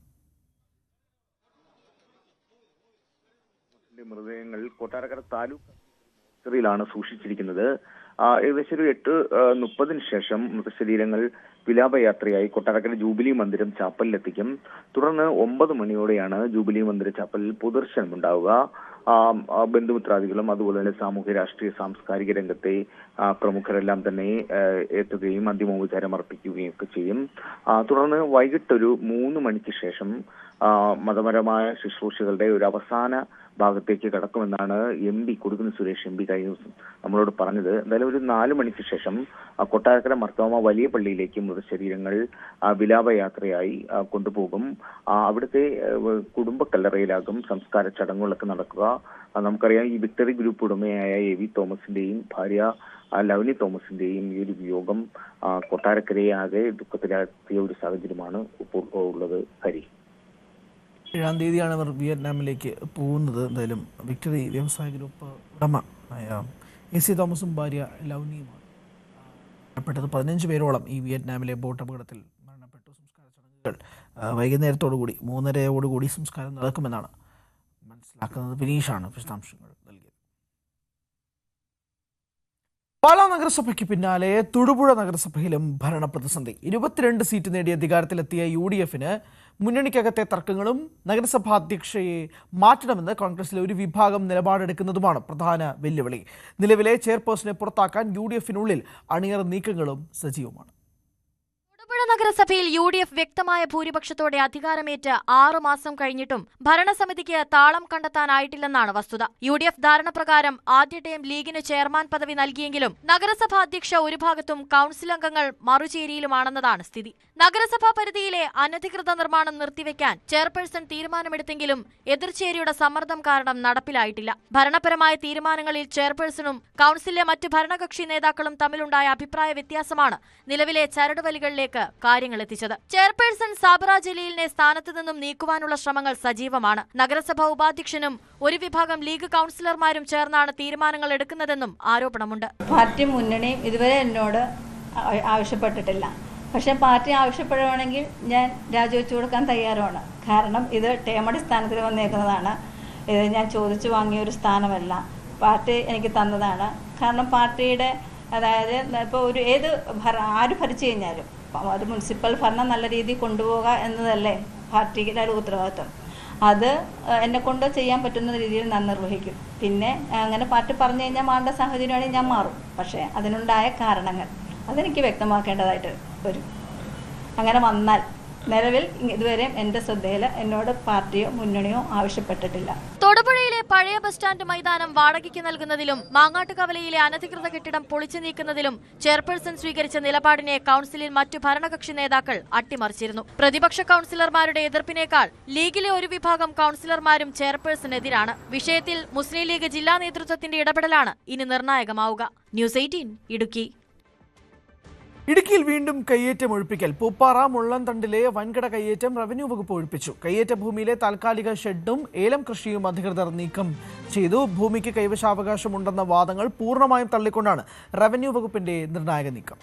മൃതദേഹങ്ങൾ കൊട്ടാരക്കര താലൂക്ക് ാണ് സൂക്ഷിച്ചിരിക്കുന്നത്. ഏകദേശം ഒരു 8:30 ശേഷം മൃതശരീരങ്ങൾ വിലാപയാത്രയായി കൊട്ടാരക്കര ജൂബിലി മന്ദിരം ചാപ്പലിലെത്തിക്കും. തുടർന്ന് 9 മണിയോടെയാണ് ജൂബിലി മന്ദിര ചാപ്പലിൽ പൊതുദർശനം ഉണ്ടാവുക. ബന്ധുമിത്രാദികളും അതുപോലെ തന്നെ സാമൂഹ്യ, രാഷ്ട്രീയ, സാംസ്കാരിക രംഗത്തെ പ്രമുഖരെല്ലാം തന്നെ എത്തുകയും അന്തിമോപചാരം അർപ്പിക്കുകയും ഒക്കെ ചെയ്യും. തുടർന്ന് വൈകിട്ട് ഒരു 3 മണിക്ക് ശേഷം മതപരമായ ശുശ്രൂഷകളുടെ ഒരു അവസാന ഭാഗത്തേക്ക് കടക്കുമെന്നാണ് MP കൊടുക്കുന്ന സുരേഷ് MP കഴിഞ്ഞ ദിവസം നമ്മളോട് പറഞ്ഞത്. എന്തായാലും ഒരു 4 മണിക്ക് ശേഷം കൊട്ടാരക്കര മർത്തോമ വലിയ പള്ളിയിലേക്ക് മൃതശരീരങ്ങൾ വിലാപയാത്രയായി കൊണ്ടുപോകും. അവിടുത്തെ കുടുംബ കല്ലറയിലാകും സംസ്കാര ചടങ്ങുകളൊക്കെ നടക്കുക. നമുക്കറിയാം, ഈ വിക്ടറി ഗ്രൂപ്പ് ഉടമയായ AV തോമസിന്റെയും ഭാര്യ ലവ്നി തോമസിന്റെയും ഈ ഒരു വിയോഗം കൊട്ടാരക്കരയെ ആകെ ദുഃഖത്തിലാക്കിയ ഒരു സാഹചര്യമാണ് ഇപ്പോൾ ഉള്ളത്. ഹരി, 7-ാം തീയതിയാണ് അവർ വിയറ്റ്നാമിലേക്ക് പോകുന്നത്. എന്തായാലും വിക്ടറി വ്യവസായ ഗ്രൂപ്പ് ഉടമ AC തോമസും ഭാര്യ ലൗനിയുമാണ് മരണപ്പെട്ടത്. 15 പേരോളം ഈ വിയറ്റ്നാമിലെ ബോട്ട് അപകടത്തിൽ മരണപ്പെട്ടു. സംസ്കാര ചടങ്ങുകൾ വൈകുന്നേരത്തോടുകൂടി 3:30 സംസ്കാരം നടക്കുമെന്നാണ് മനസ്സിലാക്കുന്നത്. വിനീഷാണ് വിശദാംശങ്ങൾ നൽകിയത്. പാലാ നഗരസഭയ്ക്ക് പിന്നാലെ തൊടുപുഴ നഗരസഭയിലും ഭരണപ്രതിസന്ധി. 22 സീറ്റ് നേടി അധികാരത്തിലെത്തിയ UDFന് മുന്നണിക്കകത്തെ തർക്കങ്ങളും നഗരസഭാ അധ്യക്ഷയെ മാറ്റണമെന്ന് കോൺഗ്രസിലെ ഒരു വിഭാഗം നിലപാടെടുക്കുന്നതുമാണ് പ്രധാന വെല്ലുവിളി. നിലവിലെ ചെയർപേഴ്സണെ പുറത്താക്കാൻ UDFനുള്ളിൽ അണിയറ നീക്കങ്ങളും സജീവമാണ്. തൊടുപുഴ നഗരസഭയിൽ UDF വ്യക്തമായ ഭൂരിപക്ഷത്തോടെ അധികാരമേറ്റ് 6 മാസം കഴിഞ്ഞിട്ടും ഭരണസമിതിക്ക് താളം കണ്ടെത്താനായിട്ടില്ലെന്നാണ് വസ്തുത. UDF ധാരണ പ്രകാരം ആദ്യ ടൈം ലീഗിന് ചെയർമാൻ പദവി നൽകിയെങ്കിലും നഗരസഭാ അധ്യക്ഷ ഒരു ഭാഗത്തും കൌൺസിൽ അംഗങ്ങൾ മറുചേരിയിലുമാണെന്നതാണ് സ്ഥിതി. നഗരസഭാ പരിധിയിലെ അനധികൃത നിർമ്മാണം നിർത്തിവെക്കാൻ ചെയർപേഴ്സൺ തീരുമാനമെടുത്തെങ്കിലും എതിർചേരിയുടെ സമ്മർദ്ദം കാരണം നടപ്പിലായിട്ടില്ല. ഭരണപരമായ തീരുമാനങ്ങളിൽ ചെയർപേഴ്സണും കൌൺസിലിലെ മറ്റ് ഭരണകക്ഷി നേതാക്കളും തമ്മിലുണ്ടായ അഭിപ്രായ വ്യത്യാസമാണ് നിലവിലെ ചരടുവലികളിലേക്ക് കാര്യങ്ങൾ എത്തിച്ചത്. ചെയർപേഴ്സൺ സാബറ ജലീലിനെ സ്ഥാനത്ത് നിന്നും നീക്കുവാനുള്ള ശ്രമങ്ങൾ സജീവമാണ്. നഗരസഭാ ഉപാധ്യക്ഷനും ഒരു വിഭാഗം ലീഗ് കൌൺസിലർമാരും ചേർന്നാണ് തീരുമാനങ്ങൾ എടുക്കുന്നതെന്നും ആരോപണമുണ്ട്. പാർട്ടി മുന്നണിയും ഇതുവരെ എന്നോട് ആവശ്യപ്പെട്ടിട്ടില്ല. പക്ഷെ പാർട്ടി ആവശ്യപ്പെടുകയാണെങ്കിൽ ഞാൻ രാജിവെച്ചു കൊടുക്കാൻ തയ്യാറുമാണ്. കാരണം ഇത് ടേം അടിസ്ഥാനത്തിൽ വന്നേക്കുന്നതാണ്. ഇത് ഞാൻ ചോദിച്ചു വാങ്ങിയ ഒരു സ്ഥാനമല്ല, പാർട്ടി എനിക്ക് തന്നതാണ്. കാരണം പാർട്ടിയുടെ അതായത് ഇപ്പോൾ ഒരു ആര് ഭരിച്ചു കഴിഞ്ഞാലും അത് മുനിസിപ്പൽ ഭരണം നല്ല രീതിയിൽ കൊണ്ടുപോകുക എന്നതല്ലേ പാർട്ടിയുടെ ഒരു ഉത്തരവാദിത്വം. അത് എന്നെക്കൊണ്ട് ചെയ്യാൻ പറ്റുന്ന രീതിയിൽ ഞാൻ നിർവഹിക്കും. പിന്നെ അങ്ങനെ പാർട്ടി പറഞ്ഞു കഴിഞ്ഞാൽ മാറേണ്ട സാഹചര്യമാണെങ്കിൽ ഞാൻ മാറും. പക്ഷേ അതിനുണ്ടായ കാരണങ്ങൾ അതെനിക്ക് വ്യക്തമാക്കേണ്ടതായിട്ട് വരും. അങ്ങനെ വന്നാൽ നിലവിൽ ഇതുവരെ എന്റെ ശ്രദ്ധയിൽ എന്നോട് പാർട്ടിയോ മുന്നണിയോ ആവശ്യപ്പെട്ടിട്ടില്ല. തൊടുപുഴയിലെ പഴയ ബസ് സ്റ്റാൻഡ് മൈതാനം വാടകയ്ക്ക് നൽകുന്നതിലും മാങ്ങാട്ടുകവലയിലെ അനധികൃത കെട്ടിടം പൊളിച്ചു നീക്കുന്നതിലും ചെയർപേഴ്സൺ സ്വീകരിച്ച നിലപാടിനെ കൌൺസിലിൽ മറ്റു ഭരണകക്ഷി നേതാക്കൾ അട്ടിമറിച്ചിരുന്നു. പ്രതിപക്ഷ കൌൺസിലർമാരുടെ എതിർപ്പിനേക്കാൾ ലീഗിലെ ഒരു വിഭാഗം കൌൺസിലർമാരും ചെയർപേഴ്സണെതിരാണ്. വിഷയത്തിൽ മുസ്ലിം ലീഗ് ജില്ലാ നേതൃത്വത്തിന്റെ ഇടപെടലാണ് ഇനി നിർണായകമാവുക. ന്യൂസ് 18 ഇടുക്കി. ഇടുക്കിയിൽ വീണ്ടും കയ്യേറ്റം ഒഴിപ്പിക്കൽ. പൂപ്പാറ മുള്ളൻതണ്ടിലെ വൻകിട കയ്യേറ്റം റവന്യൂ വകുപ്പ് ഒഴിപ്പിച്ചു. കയ്യേറ്റ ഭൂമിയിലെ താൽക്കാലിക ഷെഡും ഏലം കൃഷിയും അധികൃതർ നീക്കം ചെയ്തു. ഭൂമിക്ക് കൈവശാവകാശമുണ്ടെന്ന വാദങ്ങൾ പൂർണ്ണമായും തള്ളിക്കൊണ്ടാണ് റവന്യൂ വകുപ്പിന്റെ നിർണായക നീക്കം.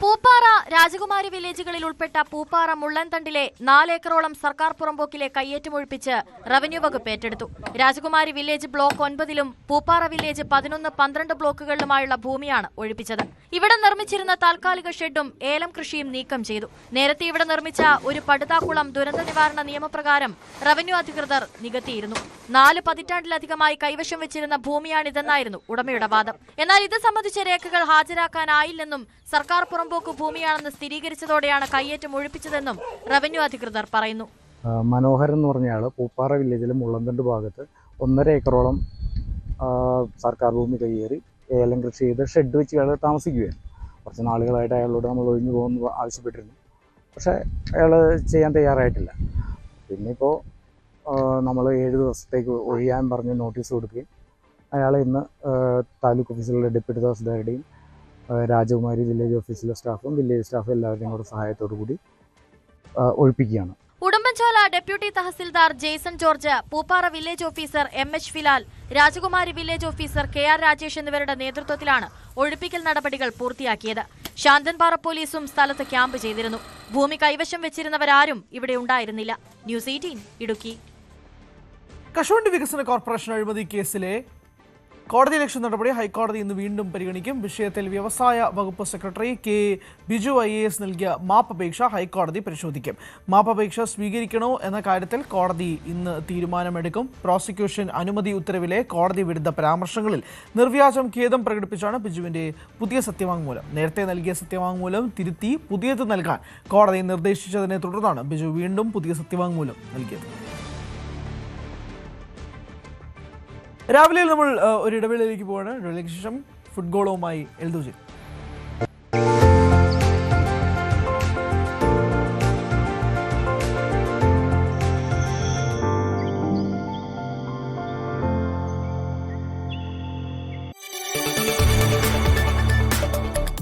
പൂപ്പാറ രാജകുമാരി വില്ലേജുകളിൽ ഉൾപ്പെട്ട പൂപ്പാറ മുള്ളൻതണ്ടിലെ 4 ഏക്കറോളം സർക്കാർ പുറമ്പോക്കിലെ കയ്യേറ്റമൊഴിപ്പിച്ച് റവന്യൂ വകുപ്പ് ഏറ്റെടുത്തു. രാജകുമാരി വില്ലേജ് ബ്ലോക്ക് 9ലും പൂപ്പാറ വില്ലേജ് 11, 12 ബ്ലോക്കുകളിലുമായുള്ള ഭൂമിയാണ് ഒഴിപ്പിച്ചത്. ഇവിടെ നിർമ്മിച്ചിരുന്ന താൽക്കാലിക ഷെഡും ഏലം കൃഷിയും നീക്കം ചെയ്തു. നേരത്തെ ഇവിടെ നിർമ്മിച്ച ഒരു പടുതാക്കുളം ദുരന്ത നിവാരണ നിയമപ്രകാരം റവന്യൂ അധികൃതർ നികത്തിയിരുന്നു. 4 പതിറ്റാണ്ടിലധികമായി കൈവശം വെച്ചിരുന്ന ഭൂമിയാണിതെന്നായിരുന്നു ഉടമയുടെ വാദം. എന്നാൽ ഇത് സംബന്ധിച്ച രേഖകൾ ഹാജരാക്കാനായില്ലെന്നും സർക്കാർ പുറമ്പോക്ക് ഭൂമിയാണെന്ന് സ്ഥിരീകരിച്ചതോടെയാണ് കയ്യേറ്റം ഒഴിപ്പിച്ചതെന്നും റവന്യൂ അധികൃതർ പറയുന്നു. മനോഹരൻ എന്ന് പറഞ്ഞയാൾ പൂപ്പാറ വില്ലേജിലെ മുള്ളന്തണ്ട് ഭാഗത്ത് 1.5 ഏക്കറോളം സർക്കാർ ഭൂമി കയ്യേറി ഏലം കൃഷി ചെയ്ത് ഷെഡ് വെച്ച് അയാൾ താമസിക്കുകയാണ്. കുറച്ച് നാളുകളായിട്ട് അയാളോട് നമ്മൾ ഒഴിഞ്ഞു പോകുന്നു ആവശ്യപ്പെട്ടിരുന്നു. പക്ഷേ അയാൾ ചെയ്യാൻ തയ്യാറായിട്ടില്ല. പിന്നെ ഇപ്പോൾ നമ്മൾ 7 ദിവസത്തേക്ക് ഒഴിയാൻ പറഞ്ഞ് നോട്ടീസ് കൊടുക്കുകയും അയാൾ ഇന്ന് താലൂക്ക് ഓഫീസിലുള്ള ഡെപ്യൂട്ടി തഹസിൽദാരുടെയും രാജകുമാരി വില്ലേജ് ഓഫീസിലെ സ്റ്റാഫും വില്ലേജ് സ്റ്റാഫും എല്ലാവരുടെയും കൂടെ സഹായത്തോടു കൂടി ഒഴിപ്പിക്കുകയാണ്. Udumbanchola deputy tahsildar Jaison George, Pooppara village officer MH Filal, Rajakumari village officer KR Rajesh എന്നിവരുടെ നേതൃത്വത്തിലാണ് ഒഴിപ്പിക്കൽ നടപടികൾ പൂർത്തിയാക്കിയത്. ശാന്തൻപാറ പോലീസും സ്ഥലത്ത് ക്യാമ്പ് ചെയ്തിരുന്നു. ഭൂമി കൈവശം വെച്ചിരുന്നവരാരും ഇവിടെ ഉണ്ടായിരുന്നില്ല. ന്യൂസ് 18 ഇടുക്കി. കശുവണ്ടി വികസന കോർപ്പറേഷൻ അഴിമതി കേസിലെ കോടതിയലക്ഷ്യ നടപടി ഹൈക്കോടതി ഇന്ന് വീണ്ടും പരിഗണിക്കും. വിഷയത്തിൽ വ്യവസായ വകുപ്പ് സെക്രട്ടറി K. ബിജു IAS നൽകിയ മാപ്പപേക്ഷ ഹൈക്കോടതി പരിശോധിക്കും. മാപ്പപേക്ഷ സ്വീകരിക്കണോ എന്ന കാര്യത്തിൽ കോടതി ഇന്ന് തീരുമാനമെടുക്കും. പ്രോസിക്യൂഷൻ അനുമതി ഉത്തരവിലെ കോടതി വിരുദ്ധ പരാമർശങ്ങളിൽ നിർവ്യാജം ഖേദം പ്രകടിപ്പിച്ചാണ് ബിജുവിന്റെ പുതിയ സത്യവാങ്മൂലം. നേരത്തെ നൽകിയ സത്യവാങ്മൂലം തിരുത്തി പുതിയത് നൽകാൻ കോടതി നിർദ്ദേശിച്ചതിനെ തുടർന്നാണ് ബിജു വീണ്ടും പുതിയ സത്യവാങ്മൂലം നൽകിയത്. രാവിലെ നമ്മൾ ഒരു ഇടവേളയിലേക്ക് പോവാണ്. ഇടവേളയ്ക്ക് ശേഷം ഫുട്ബോളുമായി എൽദോജി.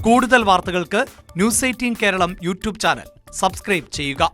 കൂടുതൽ വാർത്തകൾക്ക് News 18 Keralam YouTube channel subscribe ചെയ്യുക.